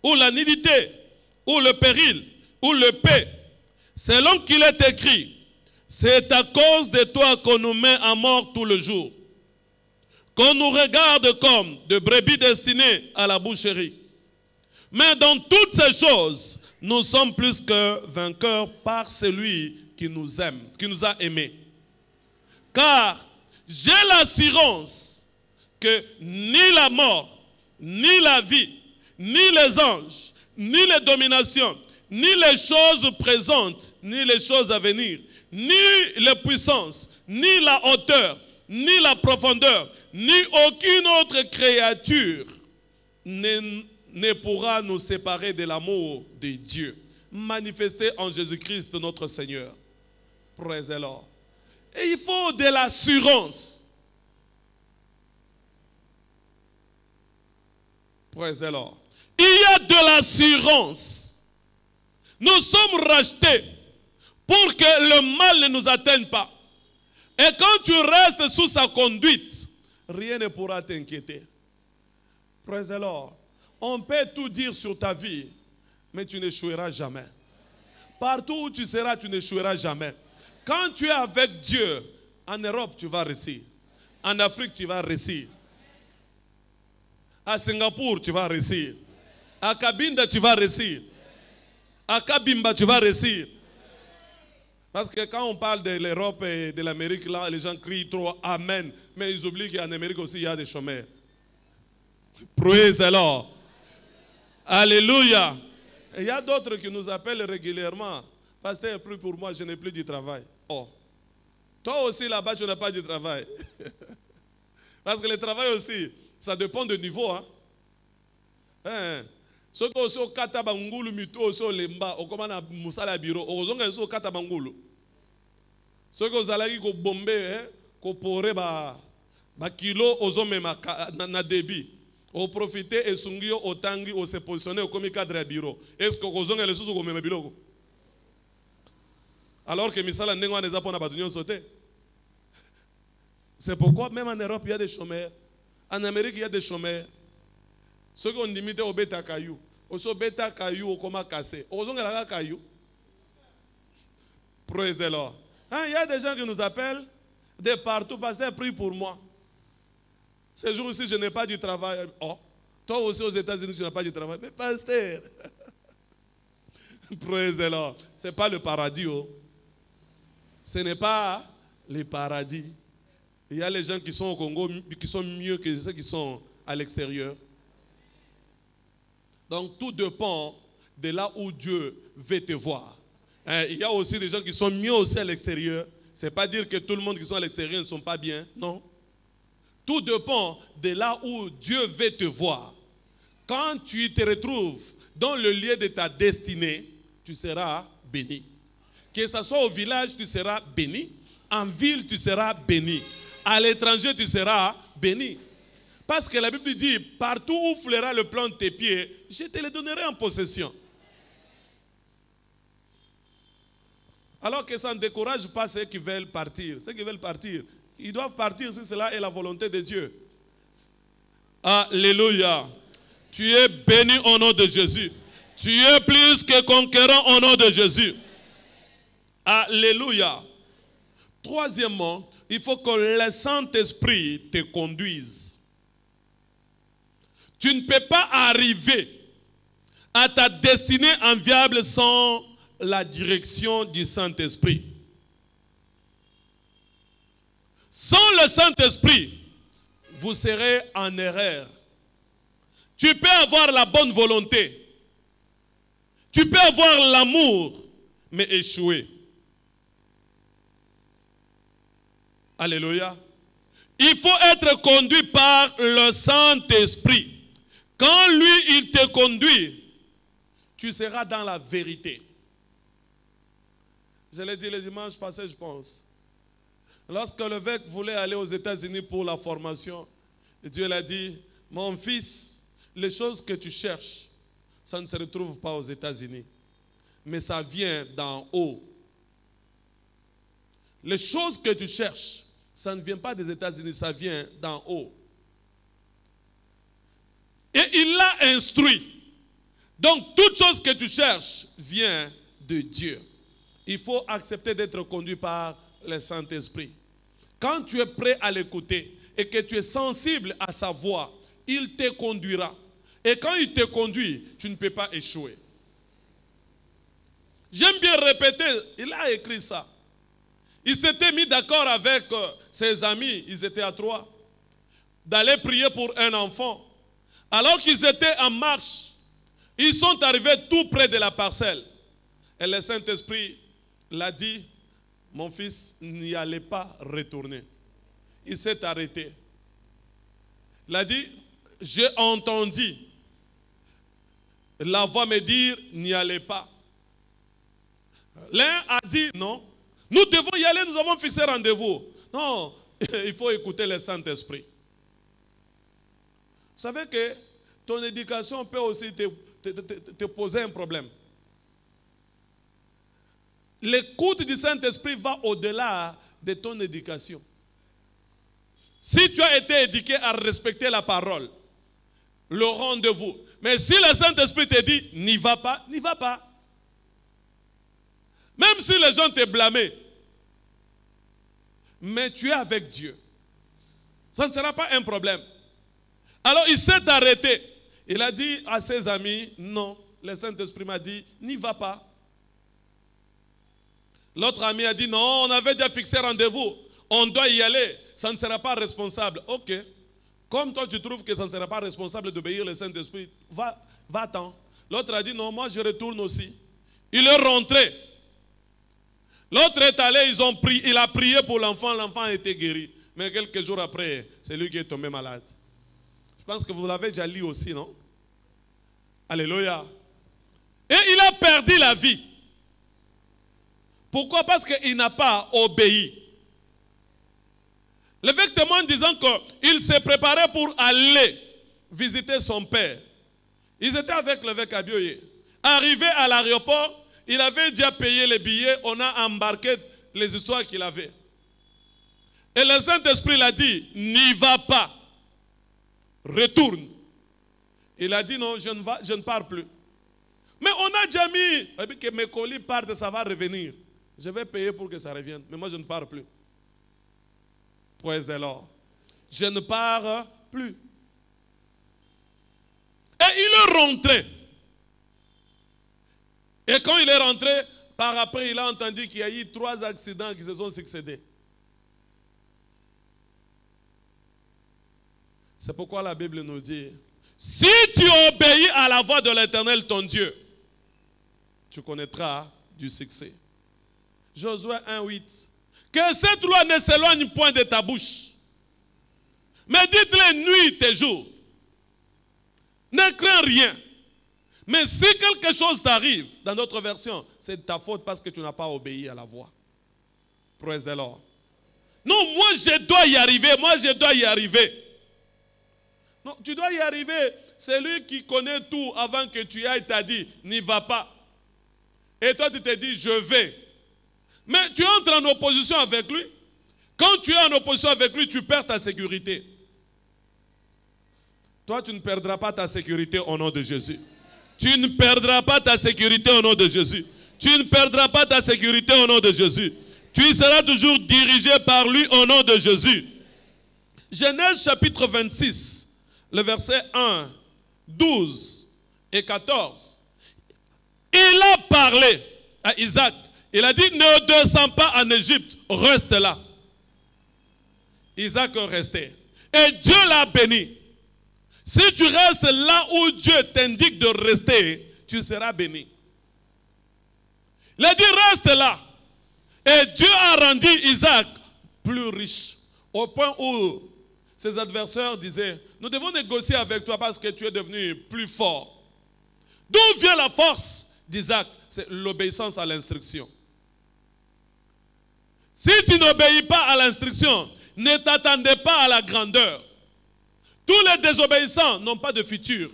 ou la nudité, ou le péril, ou le paix? Selon qu'il est écrit, c'est à cause de toi qu'on nous met à mort tout le jour, qu'on nous regarde comme de brebis destinées à la boucherie. Mais dans toutes ces choses, nous sommes plus que vainqueurs par celui qui nous aime, qui nous a aimés. Car j'ai l'assurance que ni la mort, ni la vie, ni les anges, ni les dominations, ni les choses présentes, ni les choses à venir, ni les puissances, ni la hauteur, ni la profondeur, ni aucune autre créature ne pourra nous séparer de l'amour de Dieu, manifesté en Jésus-Christ notre Seigneur. Praise the Lord. Et il faut de l'assurance. Praise the Lord. Il y a de l'assurance. Nous sommes rachetés pour que le mal ne nous atteigne pas. Et quand tu restes sous sa conduite, rien ne pourra t'inquiéter. Praise the Lord. On peut tout dire sur ta vie, mais tu n'échoueras jamais. Partout où tu seras, tu n'échoueras jamais. Quand tu es avec Dieu, en Europe, tu vas réussir. En Afrique, tu vas réussir. À Singapour, tu vas réussir. À Cabinda, tu vas réussir. À Kabimba, tu vas réussir. Parce que quand on parle de l'Europe et de l'Amérique, là, les gens crient trop Amen. Mais ils oublient qu'en Amérique aussi, il y a des chômeurs. Praise the Lord. Alléluia. Et il y a d'autres qui nous appellent régulièrement. Pasteur, plus pour moi, je n'ai plus du travail. Oh. Toi aussi, là-bas, tu n'as pas du travail. Parce que le travail aussi, ça dépend du niveau. Hein? Ceux qui sont au katabangulu, mito, au so lemba, au commande musala bureau, au zonga so katabangulu. Ceux qui ont zalaki ko bombe, ko pore ba kilo, au zome na débit. Au profiter et sungio au tangi, au se positionner au comme cadre bureau. Est-ce que au zonga le sous au même bureau? Alors que misala n'engwa neza pona badunyo sauté. C'est pourquoi même en Europe il y a des chômeurs, en Amérique il y a des chômeurs. Ceux qui ont limité au bêta caillou, au so bêta caillou au coma cassé, au zonga la caillou. Praise the Lord. Hein, il y a des gens qui nous appellent de partout, pasteur, prie pour moi. Ce jour-ci, je n'ai pas du travail. Oh, toi aussi aux États-Unis, tu n'as pas du travail. Mais pasteur, praise the Lord. Ce n'est pas le paradis. Oh. Ce n'est pas le paradis. Il y a les gens qui sont au Congo qui sont mieux que ceux qui sont à l'extérieur. Donc tout dépend de là où Dieu veut te voir. Il y a aussi des gens qui sont mieux aussi à l'extérieur. Ce n'est pas dire que tout le monde qui sont à l'extérieur ne sont pas bien. Non. Tout dépend de là où Dieu veut te voir. Quand tu te retrouves dans le lieu de ta destinée, tu seras béni. Que ce soit au village, tu seras béni. En ville, tu seras béni. À l'étranger, tu seras béni. Parce que la Bible dit, partout où fleura le plan de tes pieds, je te le donnerai en possession. Alors que ça ne décourage pas ceux qui veulent partir. Ceux qui veulent partir, ils doivent partir si cela est la volonté de Dieu. Alléluia. Tu es béni au nom de Jésus. Tu es plus que conquérant au nom de Jésus. Alléluia. Troisièmement, il faut que le Saint-Esprit te conduise. Tu ne peux pas arriver à ta destinée enviable sans la direction du Saint-Esprit. Sans le Saint-Esprit, vous serez en erreur. Tu peux avoir la bonne volonté. Tu peux avoir l'amour, mais échouer. Alléluia. Il faut être conduit par le Saint-Esprit. Quand lui, il te conduit, tu seras dans la vérité. Je l'ai dit le dimanche passé, je pense. Lorsque l'évêque voulait aller aux États-Unis pour la formation, Dieu l'a dit, mon fils, les choses que tu cherches, ça ne se retrouve pas aux États-Unis, mais ça vient d'en haut. Les choses que tu cherches, ça ne vient pas des États-Unis, ça vient d'en haut. Et il l'a instruit. Donc, toute chose que tu cherches vient de Dieu. Il faut accepter d'être conduit par le Saint-Esprit. Quand tu es prêt à l'écouter et que tu es sensible à sa voix, il te conduira. Et quand il te conduit, tu ne peux pas échouer. J'aime bien répéter, il a écrit ça. Il s'était mis d'accord avec ses amis, ils étaient à 3, d'aller prier pour un enfant. Alors qu'ils étaient en marche, ils sont arrivés tout près de la parcelle. Et le Saint-Esprit l'a dit, mon fils, n'y allez pas retourner. Il s'est arrêté. Il a dit, j'ai entendu la voix me dire, n'y allez pas. L'un a dit, non, nous devons y aller, nous avons fixé rendez-vous. Non, il faut écouter le Saint-Esprit. Vous savez que ton éducation peut aussi te poser un problème. L'écoute du Saint-Esprit va au-delà de ton éducation. Si tu as été éduqué à respecter la parole, le rendez-vous, mais si le Saint-Esprit te dit, n'y va pas, n'y va pas. Même si les gens te blâment, mais tu es avec Dieu. Ça ne sera pas un problème. Alors il s'est arrêté. Il a dit à ses amis, non, le Saint-Esprit m'a dit, n'y va pas. L'autre ami a dit, non, on avait déjà fixé rendez-vous. On doit y aller. Ça ne sera pas responsable. Ok. Comme toi, tu trouves que ça ne sera pas responsable d'obéir le Saint-Esprit, va-t'en. L'autre a dit, non, moi je retourne aussi. Il est rentré. L'autre est allé, il a prié pour l'enfant, l'enfant a été guéri. Mais quelques jours après, c'est lui qui est tombé malade. Je pense que vous l'avez déjà lu aussi, non? Alléluia. Et il a perdu la vie. Pourquoi? Parce qu'il n'a pas obéi. L'évêque témoigne disant qu'il s'est préparé pour aller visiter son père. Ils étaient avec l'évêque Abioye. Arrivé à l'aéroport, il avait déjà payé les billets, on a embarqué les histoires qu'il avait. Et le Saint-Esprit l'a dit, n'y va pas, retourne. Il a dit non, je ne pars plus. Mais on a déjà mis, que mes colis partent, ça va revenir. Je vais payer pour que ça revienne. Mais moi, je ne pars plus. Praise the Lord. Je ne pars plus. Et il est rentré. Et quand il est rentré, par après, il a entendu qu'il y a eu 3 accidents qui se sont succédés. C'est pourquoi la Bible nous dit, si tu obéis à la voix de l'Éternel, ton Dieu, tu connaîtras du succès. Josué 1:8. Que cette loi ne s'éloigne point de ta bouche. Mais dites-le nuit et jour. Ne crains rien. Mais si quelque chose t'arrive, dans notre version, c'est de ta faute parce que tu n'as pas obéi à la voix. Praise the Lord. Non, moi je dois y arriver. Moi je dois y arriver. Non, tu dois y arriver. C'est lui qui connaît tout avant que tu y ailles, t'a dit, n'y va pas. Et toi tu te dis, je vais. Mais tu entres en opposition avec lui. Quand tu es en opposition avec lui, tu perds ta sécurité. Toi, tu ne perdras pas ta sécurité au nom de Jésus. Tu ne perdras pas ta sécurité au nom de Jésus. Tu ne perdras pas ta sécurité au nom de Jésus. Tu seras toujours dirigé par lui au nom de Jésus. Genèse chapitre 26, le verset 1, 12 et 14. Il a parlé à Isaac. Il a dit, ne descends pas en Égypte, reste là. Isaac est resté. Et Dieu l'a béni. Si tu restes là où Dieu t'indique de rester, tu seras béni. Il a dit, reste là. Et Dieu a rendu Isaac plus riche. Au point où ses adversaires disaient, nous devons négocier avec toi parce que tu es devenu plus fort. D'où vient la force d'Isaac? C'est l'obéissance à l'instruction. Si tu n'obéis pas à l'instruction, ne t'attendez pas à la grandeur. Tous les désobéissants n'ont pas de futur.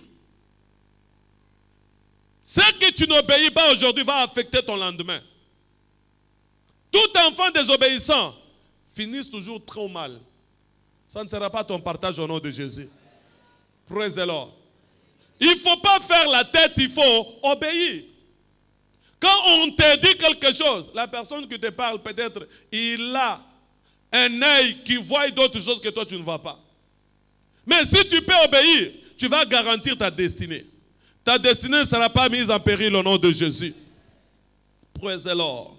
Ce que tu n'obéis pas aujourd'hui va affecter ton lendemain. Tout enfant désobéissant finit toujours trop mal. Ça ne sera pas ton partage au nom de Jésus. Praise the Lord. Il ne faut pas faire la tête, il faut obéir. Quand on te dit quelque chose, la personne qui te parle, peut-être, il a un œil qui voit d'autres choses que toi tu ne vois pas. Mais si tu peux obéir, tu vas garantir ta destinée. Ta destinée ne sera pas mise en péril au nom de Jésus. Praise the Lord.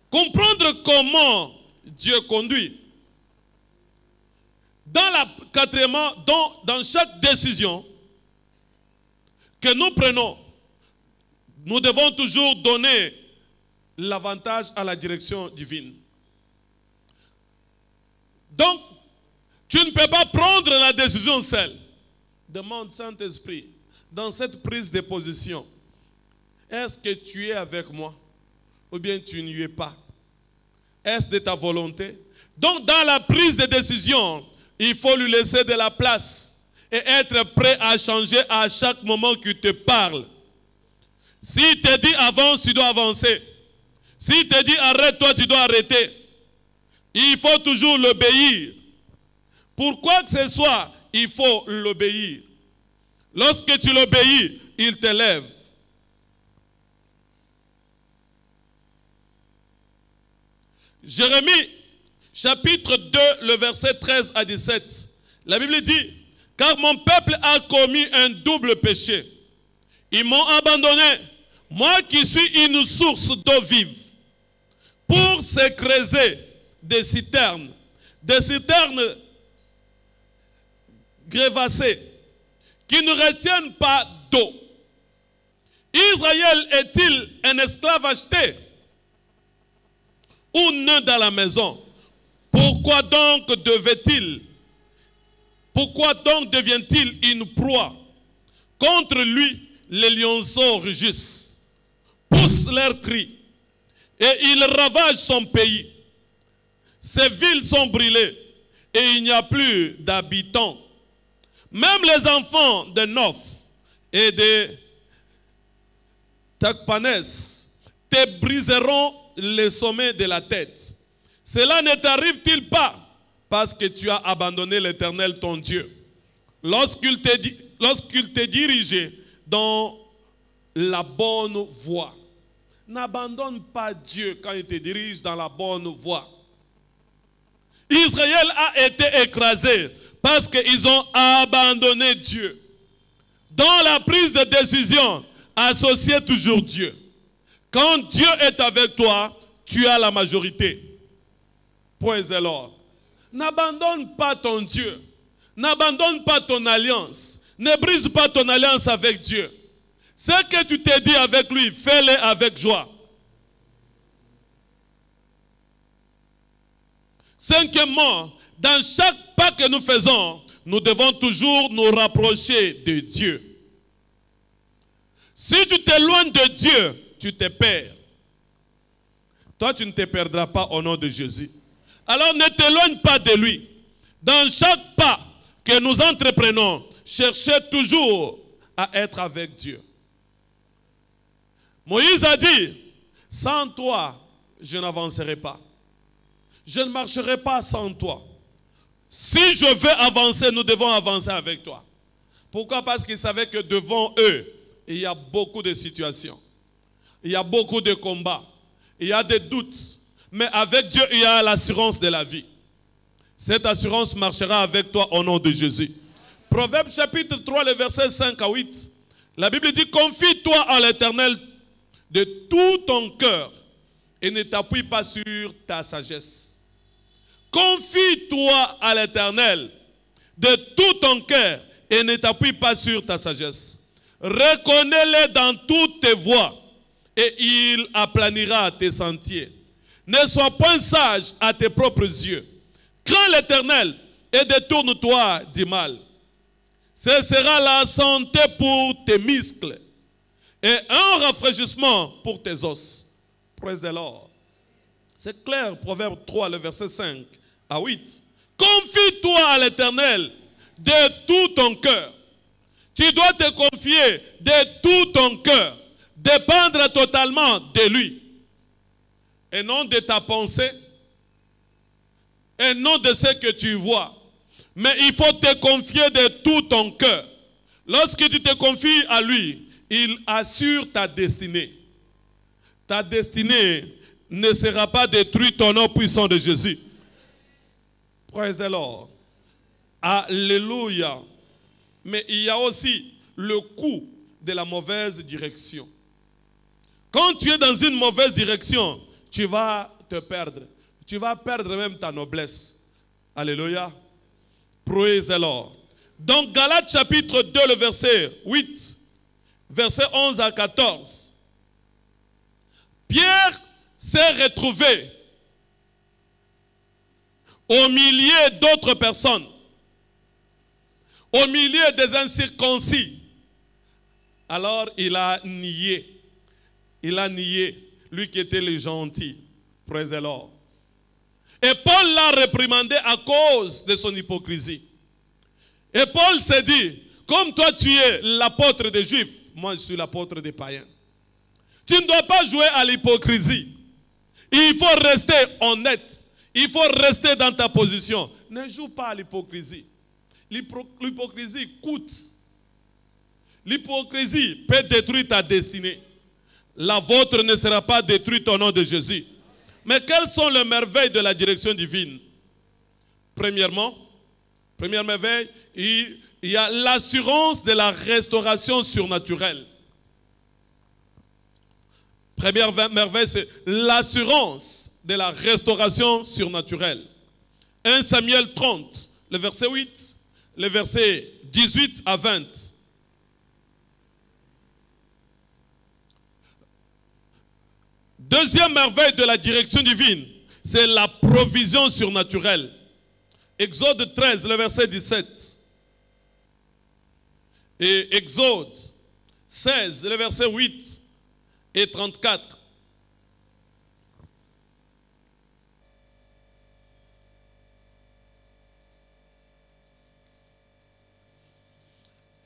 Comprendre comment Dieu conduit. Quatrièmement, dans chaque décision que nous prenons, nous devons toujours donner l'avantage à la direction divine. Donc, tu ne peux pas prendre la décision seule. Demande Saint-Esprit, dans cette prise de position, est-ce que tu es avec moi ou bien tu n'y es pas? Est-ce de ta volonté? Donc, dans la prise de décision, il faut lui laisser de la place et être prêt à changer à chaque moment qu'il te parle. S'il te dit avance, tu dois avancer. S'il te dit arrête-toi, tu dois arrêter. Il faut toujours l'obéir. Pour quoi que ce soit, il faut l'obéir. Lorsque tu l'obéis, il t'élève. Jérémie, chapitre 2, le verset 13 à 17. La Bible dit, car mon peuple a commis un double péché. Ils m'ont abandonné, moi qui suis une source d'eau vive, pour se creuser des citernes grévassées, qui ne retiennent pas d'eau. Israël est-il un esclave acheté ou né dans la maison? Pourquoi donc devient-il une proie? Contre lui, les lionceaux rugissent, poussent leurs cris, et ils ravagent son pays. Ses villes sont brûlées, et il n'y a plus d'habitants. Même les enfants de Noph et de Takpanès te briseront les sommets de la tête. Cela ne t'arrive-t-il pas parce que tu as abandonné l'Éternel ton Dieu, lorsqu'il te dirigeait dans la bonne voie? n'abandonne pas Dieu quand il te dirige dans la bonne voie. Israël a été écrasé parce qu'ils ont abandonné Dieu. Dans la prise de décision, associe toujours Dieu. Quand Dieu est avec toi, tu as la majorité. Praise the Lord. N'abandonne pas ton Dieu. N'abandonne pas ton alliance. Ne brise pas ton alliance avec Dieu. Ce que tu t'es dit avec lui, fais-le avec joie. Cinquièmement, dans chaque pas que nous faisons, nous devons toujours nous rapprocher de Dieu. Si tu t'éloignes de Dieu, tu te perds. Toi, tu ne te perdras pas au nom de Jésus. Alors ne t'éloigne pas de lui. Dans chaque pas que nous entreprenons, cherchez toujours à être avec Dieu. Moïse a dit, sans toi, je n'avancerai pas. Je ne marcherai pas sans toi. Si je veux avancer, nous devons avancer avec toi. Pourquoi? Parce qu'ils savaient que devant eux, il y a beaucoup de situations. Il y a beaucoup de combats. Il y a des doutes. Mais avec Dieu, il y a l'assurance de la vie. Cette assurance marchera avec toi au nom de Jésus. Proverbe chapitre 3, le verset 5 à 8. La Bible dit, confie-toi en l'Éternel de tout ton cœur et ne t'appuie pas sur ta sagesse. Confie-toi à l'Éternel de tout ton cœur et ne t'appuie pas sur ta sagesse. Reconnais-le dans toutes tes voies et il aplanira tes sentiers. Ne sois point sage à tes propres yeux. Crains l'Éternel et détourne-toi du mal. Ce sera la santé pour tes muscles et un rafraîchissement pour tes os. Praise the Lord. C'est clair, Proverbe 3, le verset 5 à 8. Confie-toi à l'Éternel de tout ton cœur. Tu dois te confier de tout ton cœur, dépendre totalement de lui, et non de ta pensée, et non de ce que tu vois. Mais il faut te confier de tout ton cœur. Lorsque tu te confies à lui, il assure ta destinée. Ta destinée ne sera pas détruite au nom puissant de Jésus. Praise the Lord. Alléluia. Mais il y a aussi le coût de la mauvaise direction. Quand tu es dans une mauvaise direction, tu vas te perdre. Tu vas perdre même ta noblesse. Alléluia. Praise the Lord. Donc Galates chapitre 2, le verset 8, verset 11 à 14. Pierre s'est retrouvé au milieu d'autres personnes, au milieu des incirconcis. Alors il a nié. Il a nié, lui qui était le gentil. Praise the Lord. Et Paul l'a réprimandé à cause de son hypocrisie. Et Paul s'est dit, comme toi tu es l'apôtre des Juifs, moi je suis l'apôtre des païens. Tu ne dois pas jouer à l'hypocrisie. Il faut rester honnête. Il faut rester dans ta position. Ne joue pas à l'hypocrisie. L'hypocrisie coûte. L'hypocrisie peut détruire ta destinée. La vôtre ne sera pas détruite au nom de Jésus. Mais quelles sont les merveilles de la direction divine? Premièrement, première merveille, il y a l'assurance de la restauration surnaturelle. Première merveille, c'est l'assurance de la restauration surnaturelle. 1 Samuel 30, le verset 8, le verset 18 à 20. Deuxième merveille de la direction divine, c'est la provision surnaturelle. Exode 13, le verset 17. Et Exode 16, le verset 8 et 34.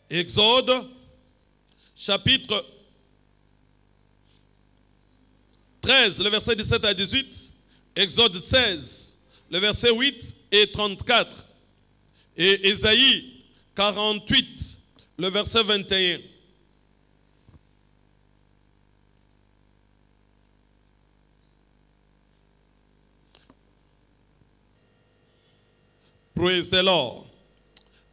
Exode, chapitre 13, le verset 17 à 18. Exode 16, le verset 8 et 34. Et Ésaïe 48, le verset 21. Praise the Lord.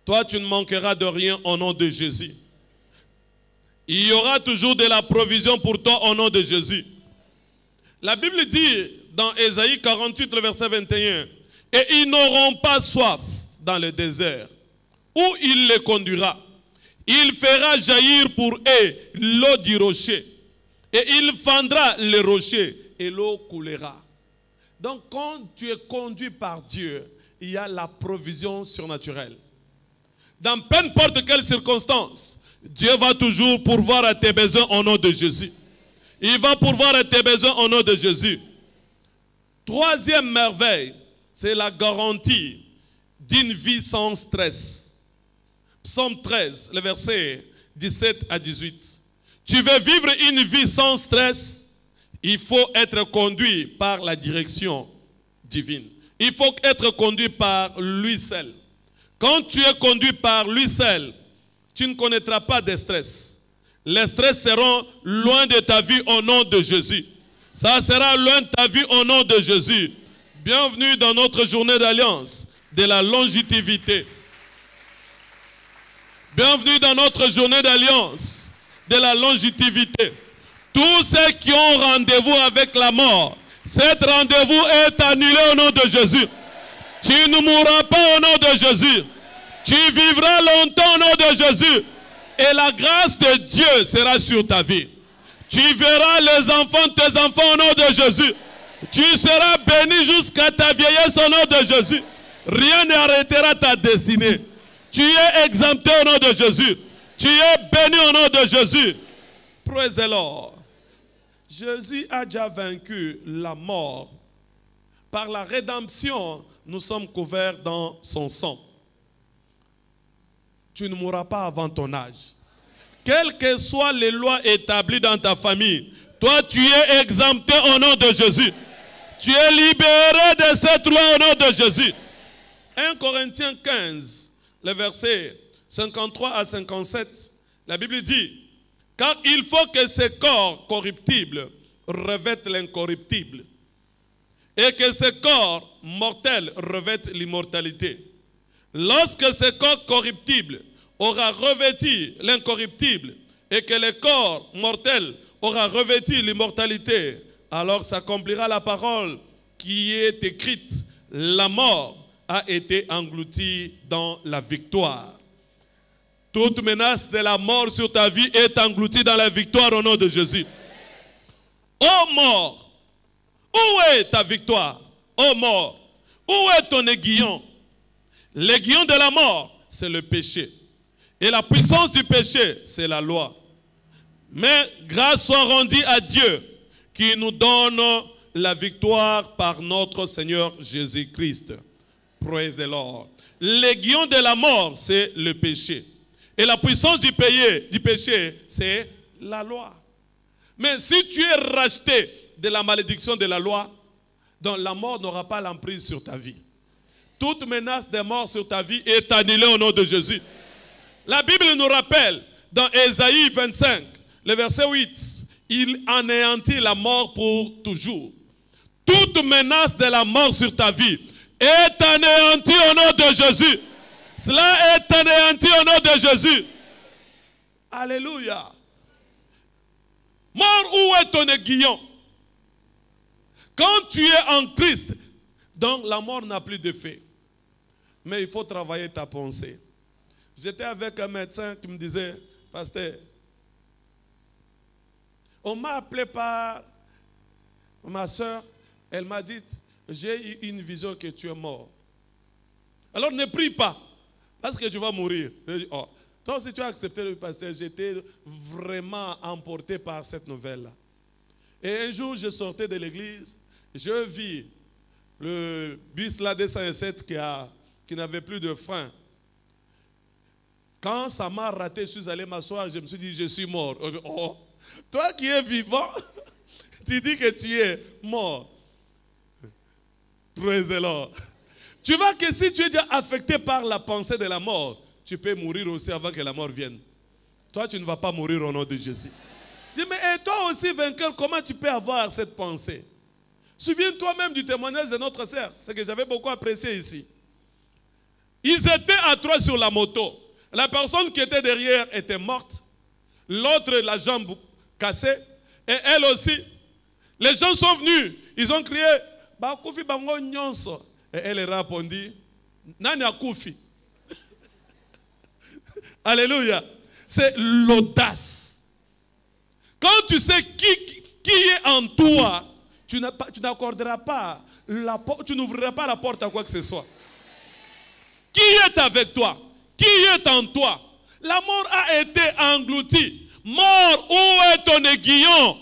Toi, tu ne manqueras de rien au nom de Jésus. Il y aura toujours de la provision pour toi au nom de Jésus. La Bible dit dans Ésaïe 48, le verset 21, « Et ils n'auront pas soif dans le désert, où il les conduira. Il fera jaillir pour eux l'eau du rocher, et il fendra le rocher, et l'eau coulera. » Donc quand tu es conduit par Dieu, il y a la provision surnaturelle. Dans peu importe quelle circonstance, Dieu va toujours pourvoir à tes besoins au nom de Jésus. Il va pourvoir à tes besoins au nom de Jésus. Troisième merveille, c'est la garantie d'une vie sans stress. Psaume 13, le verset 17 à 18. Tu veux vivre une vie sans stress, il faut être conduit par la direction divine. Il faut être conduit par lui seul. Quand tu es conduit par lui seul, tu ne connaîtras pas de stress. Les stress seront loin de ta vie au nom de Jésus. Ça sera loin de ta vie au nom de Jésus. Bienvenue dans notre journée d'alliance de la longévité. Bienvenue dans notre journée d'alliance de la longévité. Tous ceux qui ont rendez-vous avec la mort, cet rendez-vous est annulé au nom de Jésus. Tu ne mourras pas au nom de Jésus. Tu vivras longtemps au nom de Jésus. Et la grâce de Dieu sera sur ta vie. Tu verras les enfants de tes enfants au nom de Jésus. Tu seras béni jusqu'à ta vieillesse au nom de Jésus. Rien n'arrêtera ta destinée. Tu es exempté au nom de Jésus. Tu es béni au nom de Jésus. Praise the Lord. Jésus a déjà vaincu la mort. Par la rédemption, nous sommes couverts dans son sang. Tu ne mourras pas avant ton âge. Quelles que soient les lois établies dans ta famille, toi tu es exempté au nom de Jésus. Tu es libéré de cette loi au nom de Jésus. 1 Corinthiens 15, le verset 53 à 57, la Bible dit, « Car il faut que ce corps corruptible revête l'incorruptible, et que ce corps mortel revête l'immortalité. Lorsque ce corps corruptible aura revêtu l'incorruptible et que le corps mortel aura revêtu l'immortalité, alors s'accomplira la parole qui est écrite. La mort a été engloutie dans la victoire. » Toute menace de la mort sur ta vie est engloutie dans la victoire au nom de Jésus. Ô mort, où est ta victoire? Ô mort, où est ton aiguillon? L'aiguillon de la mort, c'est le péché. Et la puissance du péché, c'est la loi. Mais grâce soit rendue à Dieu qui nous donne la victoire par notre Seigneur Jésus-Christ. Praise the Lord. L'aiguillon de la mort, c'est le péché. Et la puissance du péché, c'est la loi. Mais si tu es racheté de la malédiction de la loi, donc la mort n'aura pas l'emprise sur ta vie. Toute menace de mort sur ta vie est annulée au nom de Jésus. La Bible nous rappelle dans Ésaïe 25, le verset 8, il anéantit la mort pour toujours. Toute menace de la mort sur ta vie est anéantie au nom de Jésus. Cela est anéanti au nom de Jésus. Alléluia. Mort, où est ton aiguillon? Quand tu es en Christ, donc la mort n'a plus d'effet. Mais il faut travailler ta pensée. J'étais avec un médecin qui me disait, pasteur, on m'a appelé par ma soeur, elle m'a dit, j'ai eu une vision que tu es mort. Alors ne prie pas, parce que tu vas mourir. Je dis, oh, toi aussi tu as accepté le pasteur, j'étais vraiment emporté par cette nouvelle-là. Et un jour, je sortais de l'église, je vis le bus là 207 qui n'avait plus de frein. Quand ça m'a raté, je suis allé m'asseoir, je me suis dit, je suis mort. Oh, toi qui es vivant, tu dis que tu es mort. Praise the Lord. Tu vois que si tu es déjà affecté par la pensée de la mort, tu peux mourir aussi avant que la mort vienne. Toi, tu ne vas pas mourir au nom de Jésus. Je dis, mais et toi aussi, vainqueur, comment tu peux avoir cette pensée? Souviens-toi même du témoignage de notre sœur, ce que j'avais beaucoup apprécié ici. Ils étaient à trois sur la moto. La personne qui était derrière était morte. L'autre, la jambe cassée. Et elle aussi. Les gens sont venus. Ils ont crié, bah, Koufi Bango Nyonso. Et elle répondit, Nani a Koufi. Alléluia. C'est l'audace. Quand tu sais qui est en toi, tu n'accorderas pas la porte, tu n'ouvriras pas la porte à quoi que ce soit. Qui est avec toi? Qui est en toi? La mort a été engloutie. Mort, où est ton aiguillon?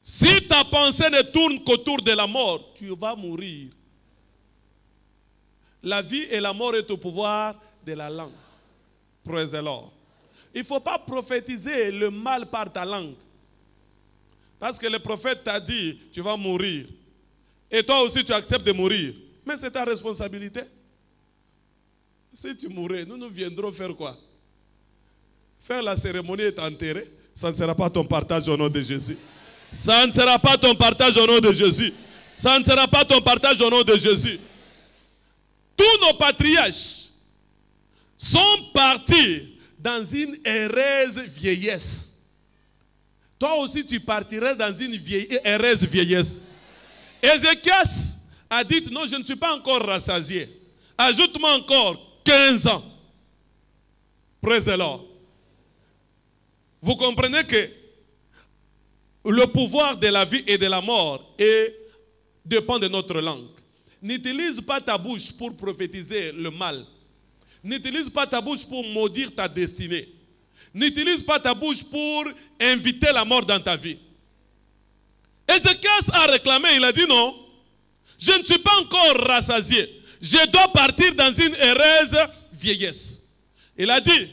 Si ta pensée ne tourne qu'autour de la mort, tu vas mourir. La vie et la mort est au pouvoir de la langue. Praise the Lord. Il ne faut pas prophétiser le mal par ta langue. Parce que le prophète t'a dit, tu vas mourir. Et toi aussi, tu acceptes de mourir. Mais c'est ta responsabilité. Si tu mourais, nous viendrons faire quoi? Faire la cérémonie et t'enterrer. Ça ne sera pas ton partage au nom de Jésus. Ça ne sera pas ton partage au nom de Jésus. Ça ne sera pas ton partage au nom de Jésus. Tous nos patriarches sont partis dans une heureuse vieillesse. Toi aussi, tu partirais dans une heureuse vieillesse. Ézéchias a dit, non, je ne suis pas encore rassasié. Ajoute-moi encore 15 ans. Praise the Lord. Vous comprenez que le pouvoir de la vie et de la mort dépend de notre langue. N'utilise pas ta bouche pour prophétiser le mal. N'utilise pas ta bouche pour maudire ta destinée. N'utilise pas ta bouche pour inviter la mort dans ta vie. Ézéchias a réclamé, il a dit non, je ne suis pas encore rassasié. Je dois partir dans une heureuse vieillesse. Il a dit,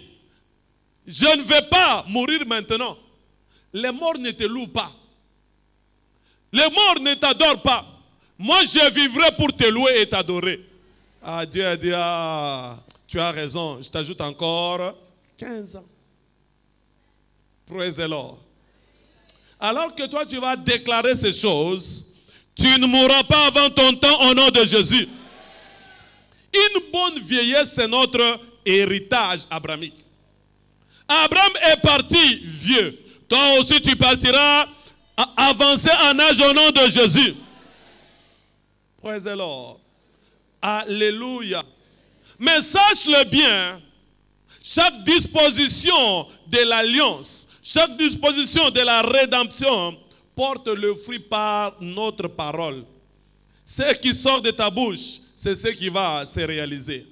je ne vais pas mourir maintenant. Les morts ne te louent pas. Les morts ne t'adorent pas. Moi, je vivrai pour te louer et t'adorer. Ah, Dieu a dit, ah, tu as raison. Je t'ajoute encore 15 ans. Praise the Lord. Alors que toi, tu vas déclarer ces choses, tu ne mourras pas avant ton temps au nom de Jésus. Une bonne vieillesse, c'est notre héritage abrahamique. Abraham est parti vieux. Toi aussi, tu partiras avancé en âge au nom de Jésus. Praise the Lord. Alléluia. Mais sache-le bien, chaque disposition de l'alliance, chaque disposition de la rédemption porte le fruit par notre parole. Ce qui sort de ta bouche, c'est ce qui va se réaliser.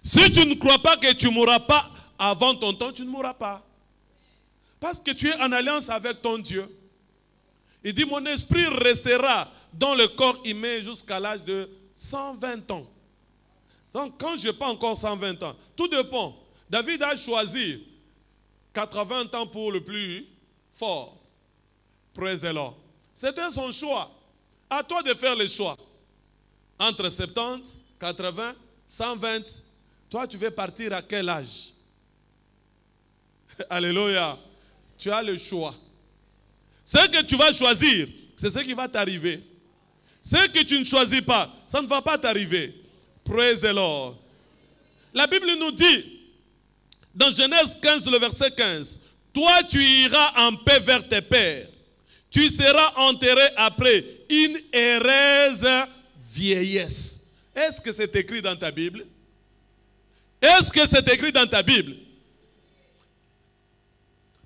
Si tu ne crois pas que tu ne mourras pas avant ton temps, tu ne mourras pas. Parce que tu es en alliance avec ton Dieu. Il dit, mon esprit restera dans le corps humain jusqu'à l'âge de 120 ans. Donc, quand je n'ai pas encore 120 ans, tout dépend. David a choisi 80 ans pour le plus fort. Praise the Lord. C'était son choix. À toi de faire le choix. Entre 70, 80, 120, toi tu veux partir à quel âge? Alléluia. Tu as le choix. Ce que tu vas choisir, c'est ce qui va t'arriver. Ce que tu ne choisis pas, ça ne va pas t'arriver. Praise the Lord. La Bible nous dit, dans Genèse 15, le verset 15, toi tu iras en paix vers tes pères. Tu seras enterré après une heureuse vieillesse. Est-ce que c'est écrit dans ta Bible? Est-ce que c'est écrit dans ta Bible?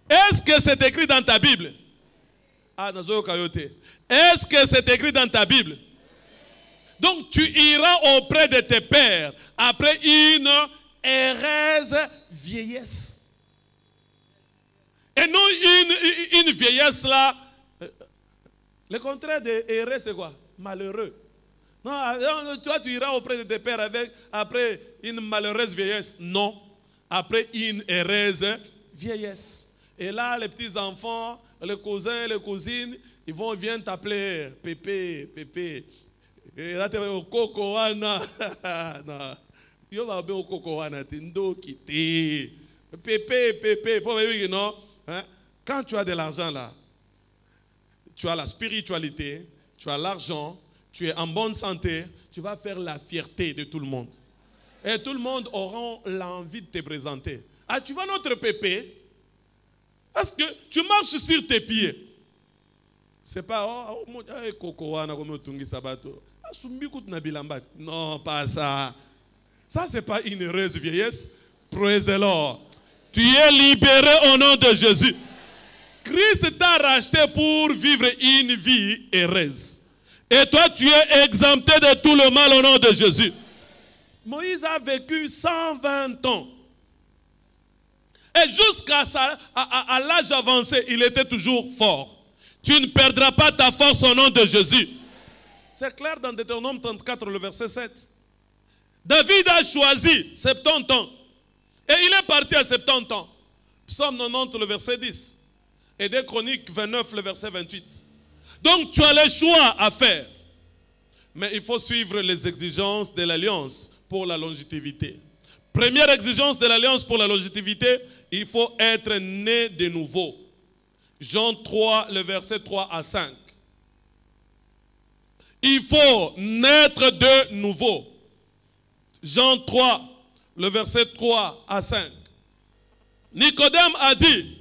Est-ce que c'est écrit dans ta Bible? Ah, est-ce que c'est écrit dans ta Bible? Donc tu iras auprès de tes pères après une heureuse vieillesse. Et non une vieillesse là. Le contraire de heureux, c'est quoi? Malheureux. Non, toi tu iras auprès de tes pères après une malheureuse vieillesse. Non, après une heureuse vieillesse. Et là, les petits-enfants, les cousins, les cousines, ils viennent t'appeler Pépé, Pépé. Et là, tu vas au Cocoana. Non. Yo va au Cocoana, Tindo Kiti. Pépé, Pépé. Non? Quand tu as de l'argent là, tu as la spiritualité, tu as l'argent, tu es en bonne santé, tu vas faire la fierté de tout le monde. Et tout le monde aura l'envie de te présenter. Ah, tu vois notre pépé? Est-ce que tu marches sur tes pieds? C'est pas, non, pas ça. Ça, c'est pas une heureuse vieillesse. Praise the Lord. Tu es libéré au nom de Jésus. Christ t'a racheté pour vivre une vie heureuse. Et toi, tu es exempté de tout le mal au nom de Jésus. Moïse a vécu 120 ans. Et jusqu'à l'âge avancé, il était toujours fort. Tu ne perdras pas ta force au nom de Jésus. C'est clair dans Deutéronome 34, le verset 7. David a choisi 70 ans. Et il est parti à 70 ans. Psaume 90, le verset 10. Et des Chroniques 29, le verset 28. Donc tu as le choix à faire. Mais il faut suivre les exigences de l'alliance pour la longévité. Première exigence de l'alliance pour la longévité, il faut être né de nouveau. Jean 3, le verset 3 à 5. Il faut naître de nouveau. Jean 3, le verset 3 à 5. Nicodème a dit,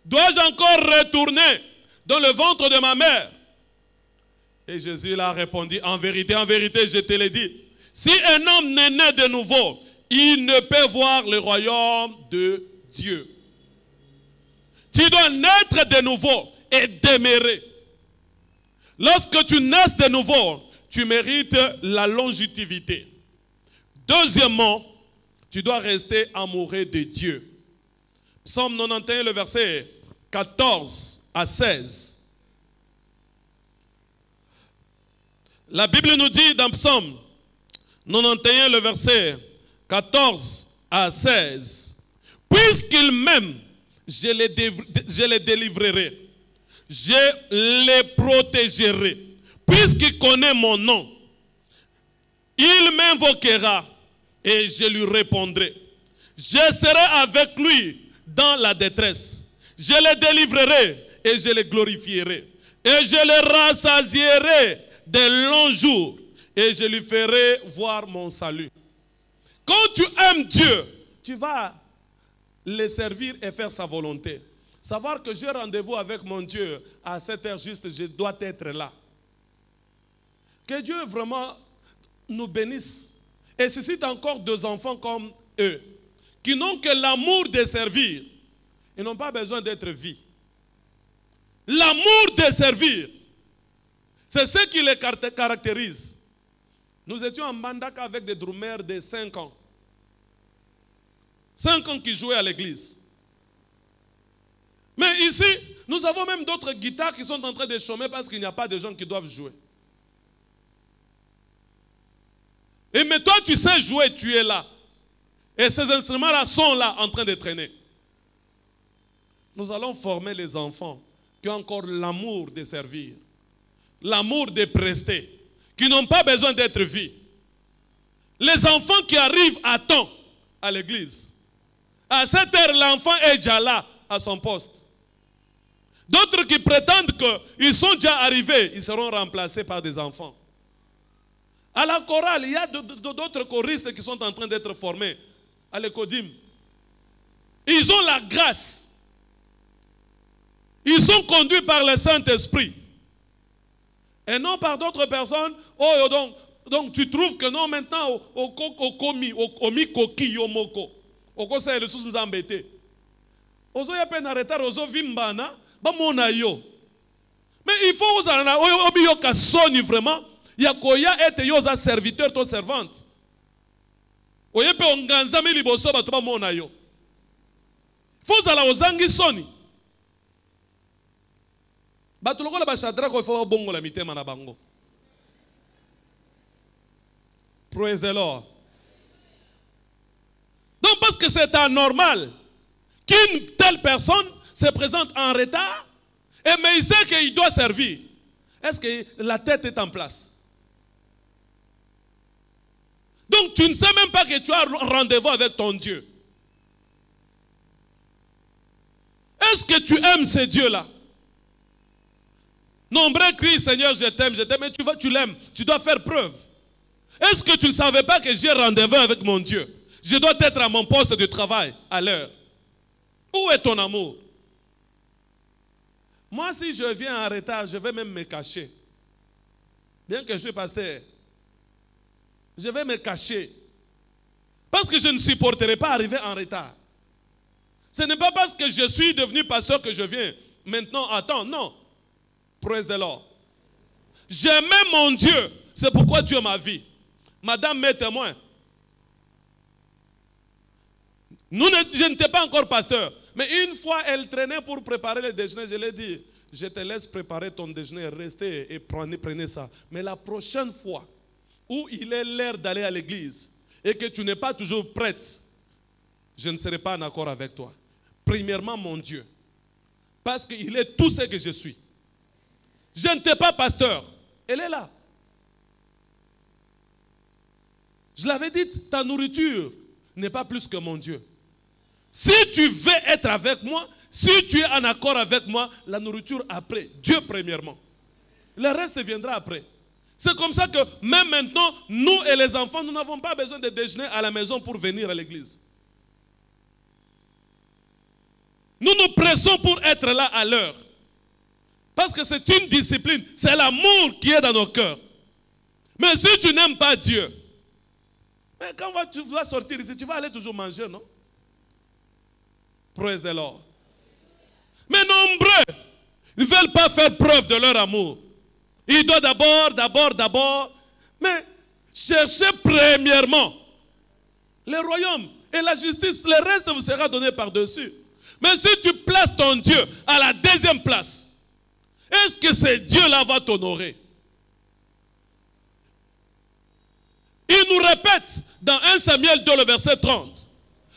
dois-je encore retourner dans le ventre de ma mère? Et Jésus leur a répondu, en vérité, je te l'ai dit, si un homme n'est né de nouveau, il ne peut voir le royaume de Dieu. Tu dois naître de nouveau et demeurer. Lorsque tu naisses de nouveau, tu mérites la longévité. Deuxièmement, tu dois rester amoureux de Dieu. Psaume 91, le verset 14 à 16. La Bible nous dit dans Psaume 91, le verset 14 à 16. Puisqu'il m'aime, je les délivrerai. Je les protégerai. Puisqu'il connaît mon nom, il m'invoquera et je lui répondrai. Je serai avec lui dans la détresse. Je les délivrerai et je les glorifierai. Et je les rassasierai de longs jours et je lui ferai voir mon salut. Quand tu aimes Dieu, tu vas le servir et faire sa volonté. Savoir que j'ai rendez-vous avec mon Dieu à cette heure juste, je dois être là. Que Dieu vraiment nous bénisse et suscite encore deux enfants comme eux, qui n'ont que l'amour de servir. Ils n'ont pas besoin d'être vus. L'amour de servir, c'est ce qui les caractérise. Nous étions en Mbandaka avec des drummers de 5 ans. 5 ans qui jouaient à l'église. Mais ici, nous avons même d'autres guitares qui sont en train de chômer parce qu'il n'y a pas de gens qui doivent jouer. Et mais toi, tu sais jouer, tu es là. Et ces instruments-là sont là en train de traîner. Nous allons former les enfants qui ont encore l'amour de servir, l'amour de prester, qui n'ont pas besoin d'être vus. Les enfants qui arrivent à temps à l'église. À cette heure, l'enfant est déjà là, à son poste. D'autres qui prétendent qu'ils sont déjà arrivés, ils seront remplacés par des enfants. À la chorale, il y a d'autres choristes qui sont en train d'être formés à l'Ecodim. Ils ont la grâce. Ils sont conduits par le Saint-Esprit. Et non par d'autres personnes. Oh, donc tu trouves que non, maintenant, mais il faut vraiment. Il y a être serviteur, toi servante. Il faut ozangi soni. Praise the Lord. Donc parce que c'est anormal qu'une telle personne se présente en retard, mais il sait qu'il doit servir. Est-ce que la tête est en place? Donc tu ne sais même pas que tu as rendez-vous avec ton Dieu. Est-ce que tu aimes ce Dieu-là? Nombreux crient, Seigneur, je t'aime, mais tu l'aimes. Tu dois faire preuve. Est-ce que tu ne savais pas que j'ai rendez-vous avec mon Dieu? Je dois être à mon poste de travail à l'heure. Où est ton amour? Moi, si je viens en retard, je vais même me cacher. Bien que je suis pasteur, je vais me cacher. Parce que je ne supporterai pas arriver en retard. Ce n'est pas parce que je suis devenu pasteur que je viens. Maintenant, attends, non. Praise the Lord. J'aimais mon Dieu. C'est pourquoi Dieu ma vie. Madame m'est témoin. Je n'étais pas encore pasteur. Mais une fois, elle traînait pour préparer le déjeuner. Je lui ai dit, je te laisse préparer ton déjeuner. Restez et prenez ça. Mais la prochaine fois où il est l'heure d'aller à l'église et que tu n'es pas toujours prête, je ne serai pas en accord avec toi. Premièrement, mon Dieu. Parce qu'il est tout ce que je suis. Je n'étais pas pasteur. Elle est là. Je l'avais dit, ta nourriture n'est pas plus que mon Dieu. Si tu veux être avec moi, si tu es en accord avec moi, la nourriture après, Dieu premièrement. Le reste viendra après. C'est comme ça que même maintenant, nous et les enfants, nous n'avons pas besoin de déjeuner à la maison pour venir à l'église. Nous nous pressons pour être là à l'heure. Parce que c'est une discipline, c'est l'amour qui est dans nos cœurs. Mais si tu n'aimes pas Dieu, mais quand tu vas sortir ici, tu vas aller toujours manger, non? Praise the Lord. Mais nombreux ne veulent pas faire preuve de leur amour. Ils doivent d'abord, mais cherchez premièrement le royaume et la justice. Le reste vous sera donné par-dessus. Mais si tu places ton Dieu à la deuxième place, est-ce que ce Dieu-là va t'honorer? Il nous répète dans 1 Samuel 2, le verset 30,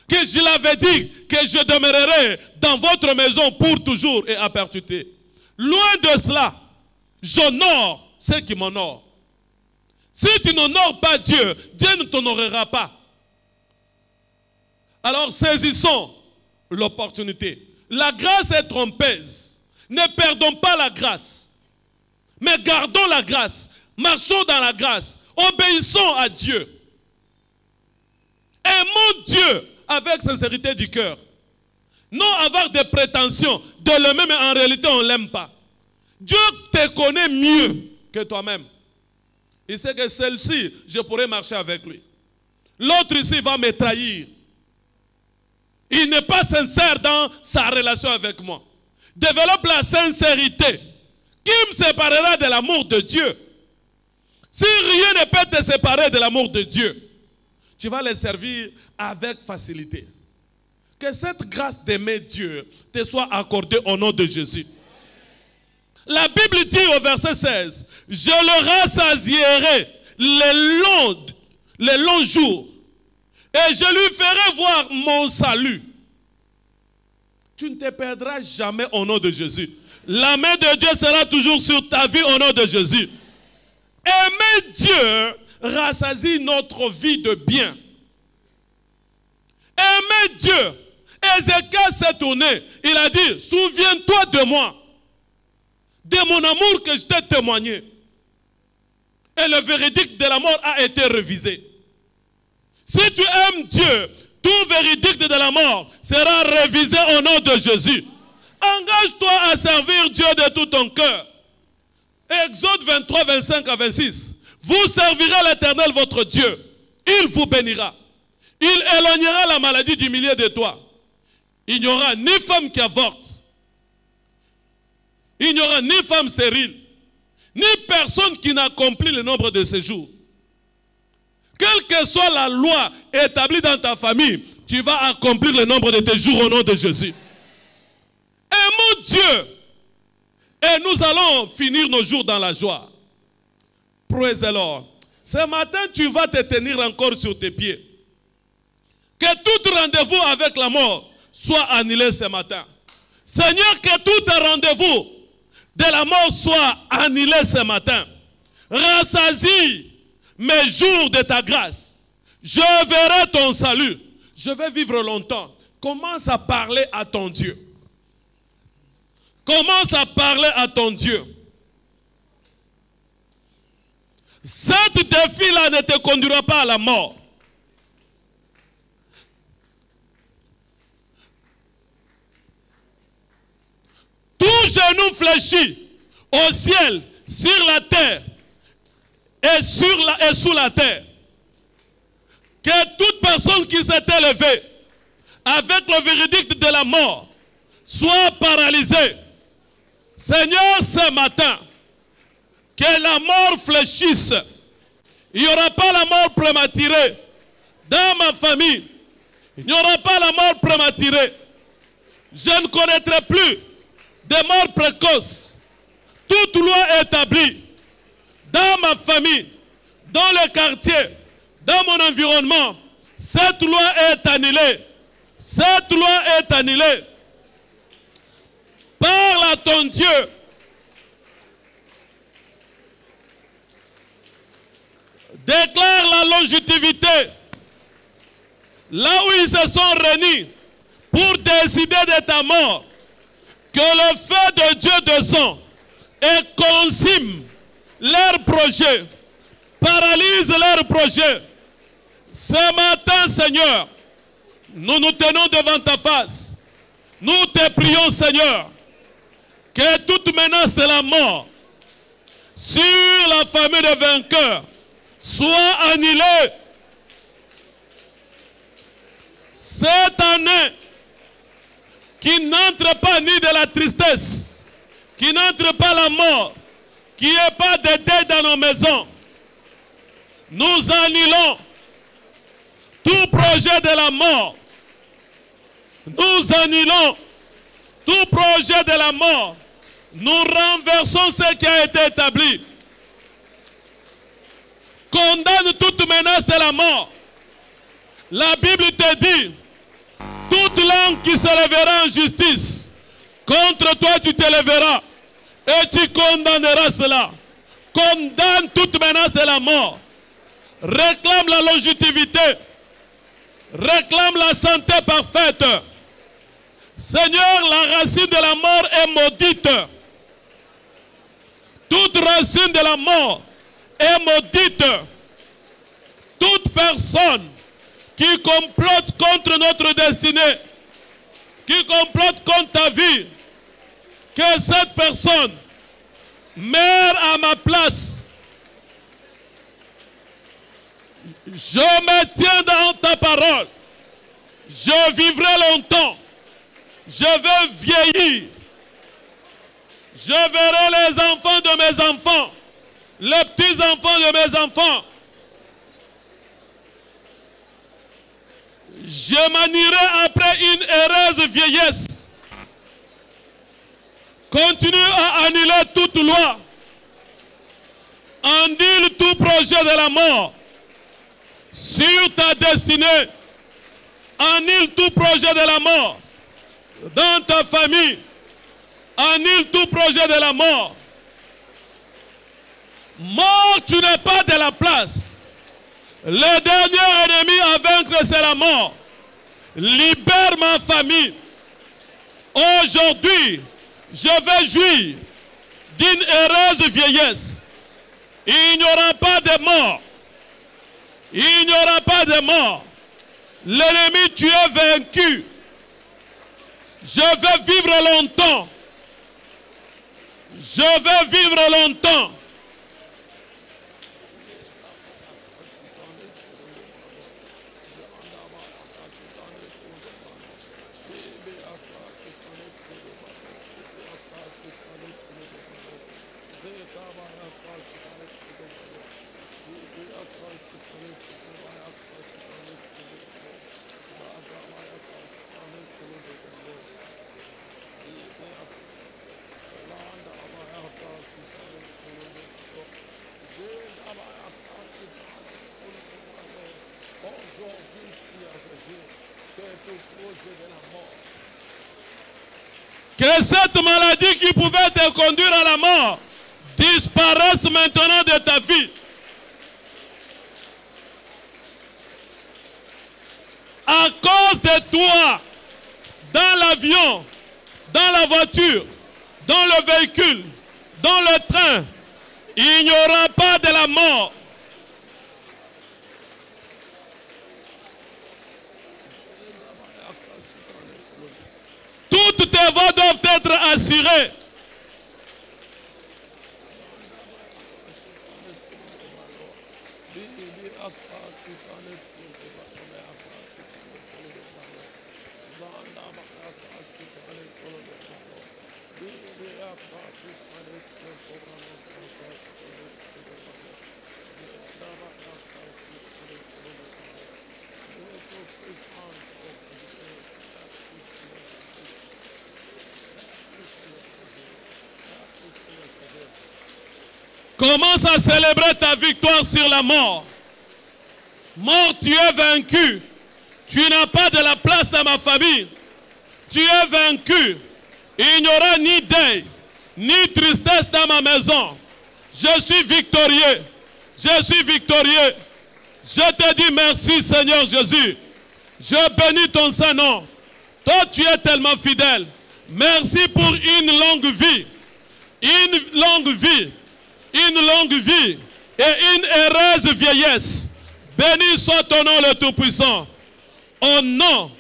que je l'avais dit que je demeurerai dans votre maison pour toujours et à perpétuité. Loin de cela, j'honore ceux qui m'honorent. Si tu n'honores pas Dieu, Dieu ne t'honorera pas. Alors saisissons l'opportunité. La grâce est trompeuse. Ne perdons pas la grâce, mais gardons la grâce. Marchons dans la grâce. Obéissons à Dieu. Aimons Dieu avec sincérité du cœur. Non avoir des prétentions de l'aimer, mais en réalité on ne l'aime pas. Dieu te connaît mieux que toi-même. Il sait que celle-ci, je pourrais marcher avec lui. L'autre ici va me trahir. Il n'est pas sincère dans sa relation avec moi. Développe la sincérité. Qui me séparera de l'amour de Dieu? Si rien ne peut te séparer de l'amour de Dieu, tu vas le servir avec facilité. Que cette grâce d'aimer Dieu te soit accordée au nom de Jésus. La Bible dit au verset 16, je le rassasierai les longs jours et je lui ferai voir mon salut. Tu ne te perdras jamais au nom de Jésus. La main de Dieu sera toujours sur ta vie au nom de Jésus. Aimer Dieu rassasie notre vie de bien. Aimer Dieu. Ézéchiel s'est tourné. Il a dit, souviens-toi de moi, de mon amour que je t'ai témoigné. Et le véridique de la mort a été révisé. Si tu aimes Dieu, tout véridique de la mort sera révisé au nom de Jésus. Engage-toi à servir Dieu de tout ton cœur. Exode 23, 25 à 26. Vous servirez l'Éternel votre Dieu. Il vous bénira. Il éloignera la maladie du milieu de toi. Il n'y aura ni femme qui avorte. Il n'y aura ni femme stérile. Ni personne qui n'accomplit le nombre de ses jours. Quelle que soit la loi établie dans ta famille, tu vas accomplir le nombre de tes jours au nom de Jésus. Aimons Dieu. Et nous allons finir nos jours dans la joie. Praise the Lord. Ce matin, tu vas te tenir encore sur tes pieds. Que tout rendez-vous avec la mort soit annulé ce matin. Seigneur, que tout rendez-vous de la mort soit annulé ce matin. Rassasie mes jours de ta grâce. Je verrai ton salut. Je vais vivre longtemps. Commence à parler à ton Dieu. Commence à parler à ton Dieu. Cet défi-là ne te conduira pas à la mort. Tout genou fléchi au ciel, sur la terre et sous la terre. Que toute personne qui s'est élevée avec le verdict de la mort soit paralysée. Seigneur, ce matin, que la mort fléchisse. Il n'y aura pas la mort prématurée dans ma famille. Il n'y aura pas la mort prématurée. Je ne connaîtrai plus de mort précoce. Toute loi établie dans ma famille, dans le quartier, dans mon environnement, cette loi est annulée. Cette loi est annulée. Parle à ton Dieu. Déclare la longévité. Là où ils se sont réunis pour décider de ta mort, que le feu de Dieu descend et consume leurs projets, paralyse leurs projets. Ce matin, Seigneur, nous nous tenons devant ta face. Nous te prions, Seigneur, que toute menace de la mort sur la famille des vainqueurs soit annulée. Cette année, qui n'entre pas ni de la tristesse, qui n'entre pas la mort, qui n'y ait pas de deuil dans nos maisons, nous annulons tout projet de la mort. Nous annulons tout projet de la mort. Nous renversons ce qui a été établi. Condamne toute menace de la mort. La Bible te dit, toute langue qui se lèvera en justice, contre toi tu te lèveras et tu condamneras cela. Condamne toute menace de la mort. Réclame la longévité. Réclame la santé parfaite. Seigneur, la racine de la mort est maudite. Toute racine de la mort est maudite. Toute personne qui complote contre notre destinée, qui complote contre ta vie, que cette personne meure à ma place. Je me tiens dans ta parole. Je vivrai longtemps. Je vais vieillir. Je verrai les enfants de mes enfants, les petits-enfants de mes enfants. Je manierai après une heureuse vieillesse. Continue à annuler toute loi. Annule tout projet de la mort sur ta destinée. Annule tout projet de la mort dans ta famille. Annule tout projet de la mort. Mort, tu n'es pas de la place. Le dernier ennemi à vaincre, c'est la mort. Libère ma famille. Aujourd'hui, je vais jouir d'une heureuse vieillesse. Il n'y aura pas de mort. Il n'y aura pas de mort. L'ennemi, tu es vaincu. Je vais vivre longtemps. Je vais vivre longtemps. Que cette maladie qui pouvait te conduire à la mort disparaisse maintenant de ta vie. À cause de toi, dans l'avion, dans la voiture, dans le véhicule, dans le train, il n'y aura pas loi de la mort. Toutes tes voies doivent être assurées. Commence à célébrer ta victoire sur la mort. Mort, tu es vaincu. Tu n'as pas de la place dans ma famille. Tu es vaincu. Il n'y aura ni deuil, ni tristesse dans ma maison. Je suis victorieux. Je suis victorieux. Je te dis merci, Seigneur Jésus. Je bénis ton Saint-Nom. Toi, tu es tellement fidèle. Merci pour une longue vie. Une longue vie. Une longue vie et une heureuse vieillesse. Béni soit ton nom le Tout-Puissant. Au nom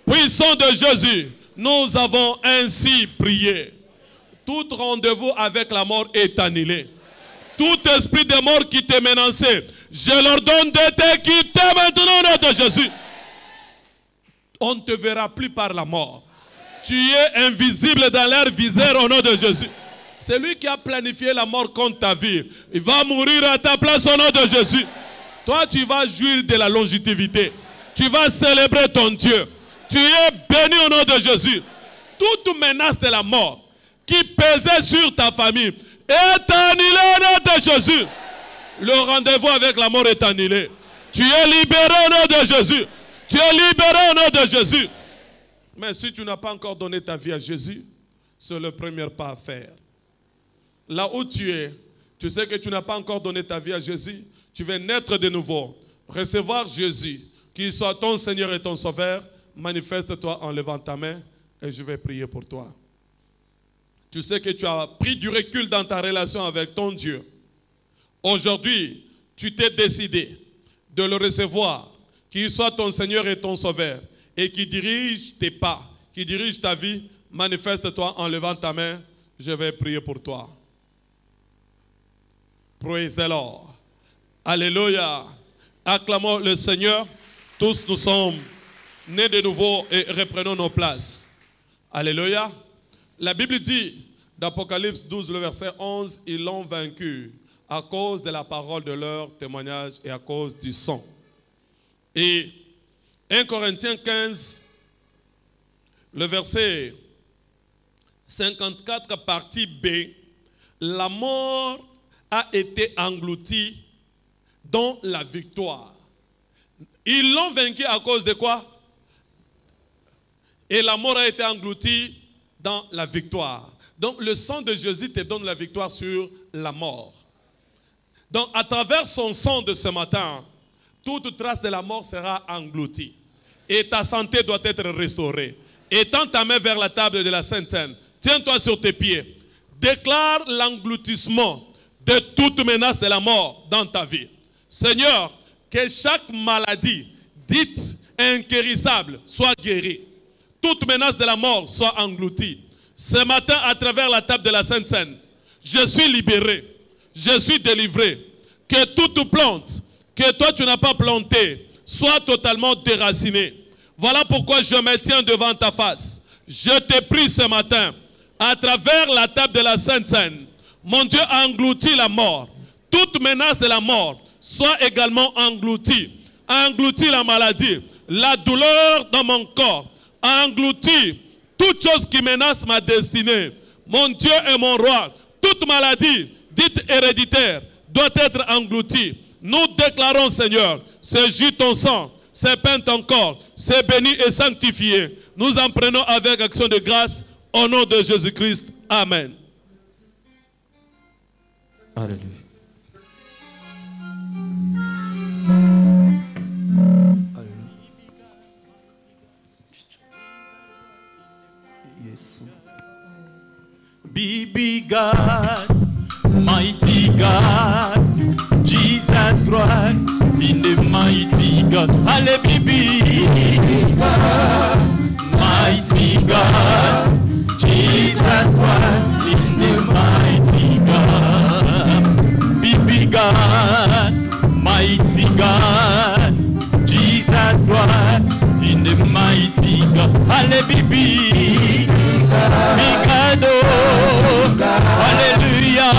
puissant de Jésus, nous avons ainsi prié. Tout rendez-vous avec la mort est annulé. Tout esprit de mort qui te menaçait, je leur donne de te quitter maintenant au nom de Jésus. On ne te verra plus par la mort. Tu es invisible dans l'air viseur au nom de Jésus. C'est lui qui a planifié la mort contre ta vie. Il va mourir à ta place au nom de Jésus. Toi, tu vas jouir de la longévité. Tu vas célébrer ton Dieu. Tu es béni au nom de Jésus. Toute menace de la mort qui pesait sur ta famille est annulée au nom de Jésus. Le rendez-vous avec la mort est annulé. Tu es libéré au nom de Jésus. Tu es libéré au nom de Jésus. Mais si tu n'as pas encore donné ta vie à Jésus, c'est le premier pas à faire. Là où tu es, tu sais que tu n'as pas encore donné ta vie à Jésus, tu veux naître de nouveau, recevoir Jésus, qu'il soit ton Seigneur et ton Sauveur, manifeste-toi en levant ta main et je vais prier pour toi. Tu sais que tu as pris du recul dans ta relation avec ton Dieu. Aujourd'hui, tu t'es décidé de le recevoir, qu'il soit ton Seigneur et ton Sauveur, et qui dirige tes pas, qui dirige ta vie, manifeste-toi en levant ta main, je vais prier pour toi. Praise the Lord. Alléluia. Acclamons le Seigneur. Tous nous sommes nés de nouveau et reprenons nos places. Alléluia. La Bible dit, d'Apocalypse 12, le verset 11, ils l'ont vaincu à cause de la parole de leur témoignage et à cause du sang. Et 1 Corinthiens 15, le verset 54, partie B, la mort a été engloutie dans la victoire. Ils l'ont vaincu à cause de quoi? Et la mort a été engloutie dans la victoire. Donc le sang de Jésus te donne la victoire sur la mort. Donc à travers son sang de ce matin, toute trace de la mort sera engloutie. Et ta santé doit être restaurée. Étends ta main vers la table de la Sainte Seine. Tiens-toi sur tes pieds. Déclare l'engloutissement de toute menace de la mort dans ta vie. Seigneur, que chaque maladie dite inguérissable soit guérie. Toute menace de la mort soit engloutie. Ce matin, à travers la table de la Sainte Seine, je suis libéré. Je suis délivré. Que toute plante que toi tu n'as pas plantée soit totalement déracinée. Voilà pourquoi je me tiens devant ta face. Je te prie ce matin, à travers la table de la Sainte Seine, mon Dieu a englouti la mort. Toute menace de la mort soit également engloutie. Englouti la maladie, la douleur dans mon corps. Englouti toute chose qui menace ma destinée. Mon Dieu et mon roi, toute maladie dite héréditaire doit être engloutie. Nous déclarons, Seigneur, c'est juste ton sang, c'est peint ton corps, c'est béni et sanctifié. Nous en prenons avec action de grâce au nom de Jésus-Christ. Amen. Alléluia. Yes. Baby God, mighty God, mighty God. Hallelujah. Mighty God. Jesus Christ is the mighty God. Baby God. Mighty God. Jesus Christ in the mighty God. Hallelujah. Mikado. Hallelujah.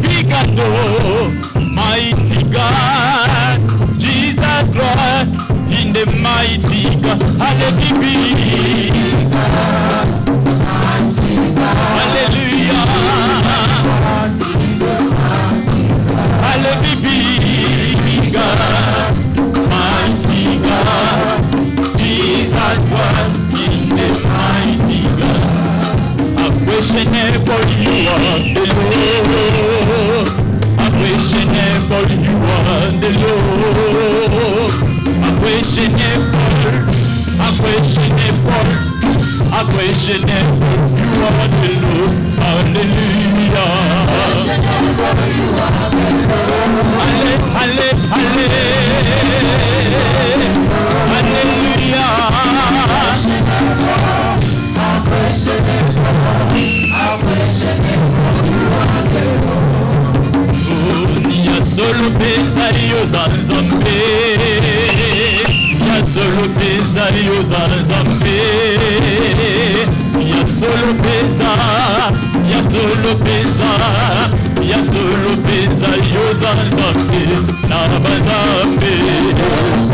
Mikado. Mighty God. Jesus Christ in the mighty God. Hallelujah. Hallelujah. Hallelujah, God, mighty God, Jesus Christ is the mighty God. I'm wishing for you on the Lord. I'm wishing for you on the Lord. I'm wishing for, I'm wishing for, I'm wishing for you on the Lord. Hallelujah. Solo pensario zanzambe, ya solo pensario zanzambe, ya solo pensa, ya solo pensa, ya solo pensario zanzambe, na bazambe,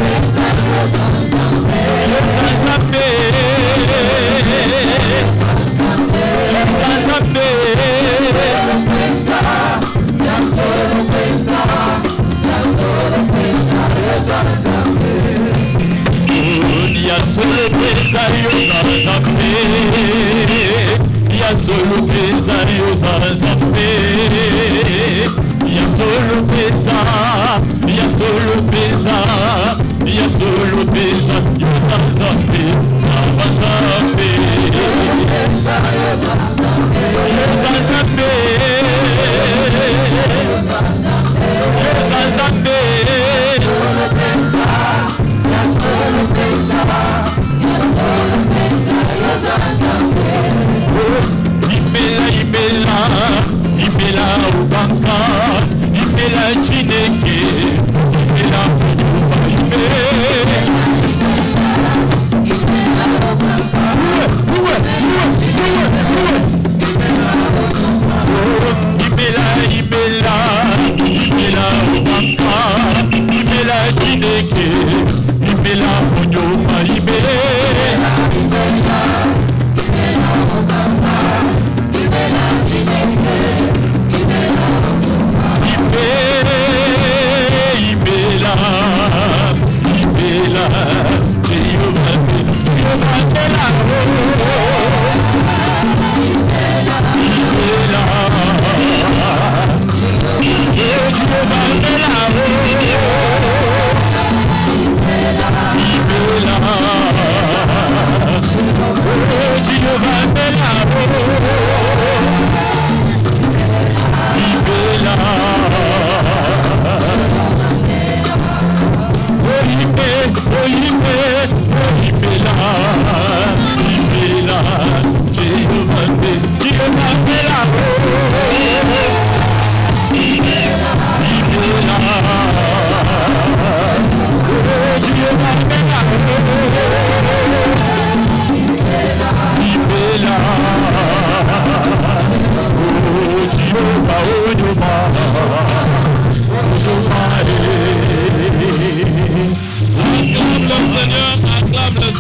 zanzambe, zanzambe. Ya solo pensario zanzambe, ya solo pensario zanzambe, ya solo pensa, ya solo pensa, ya solo pensario zanzambe, zanzambe, zanzambe, zanzambe. Ibela ubanka, ibela chineke, ibela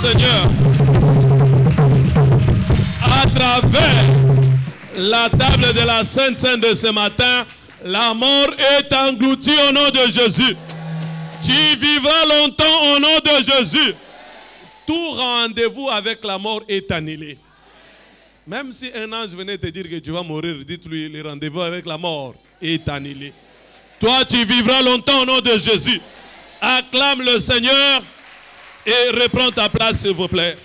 Seigneur, à travers la table de la Sainte Seine de ce matin, la mort est engloutie au nom de Jésus. Tu vivras longtemps au nom de Jésus. Tout rendez-vous avec la mort est annulé. Même si un ange venait te dire que tu vas mourir, dites-lui, le rendez-vous avec la mort est annulé. Toi, tu vivras longtemps au nom de Jésus. Acclame le Seigneur et reprends ta place, s'il vous plaît.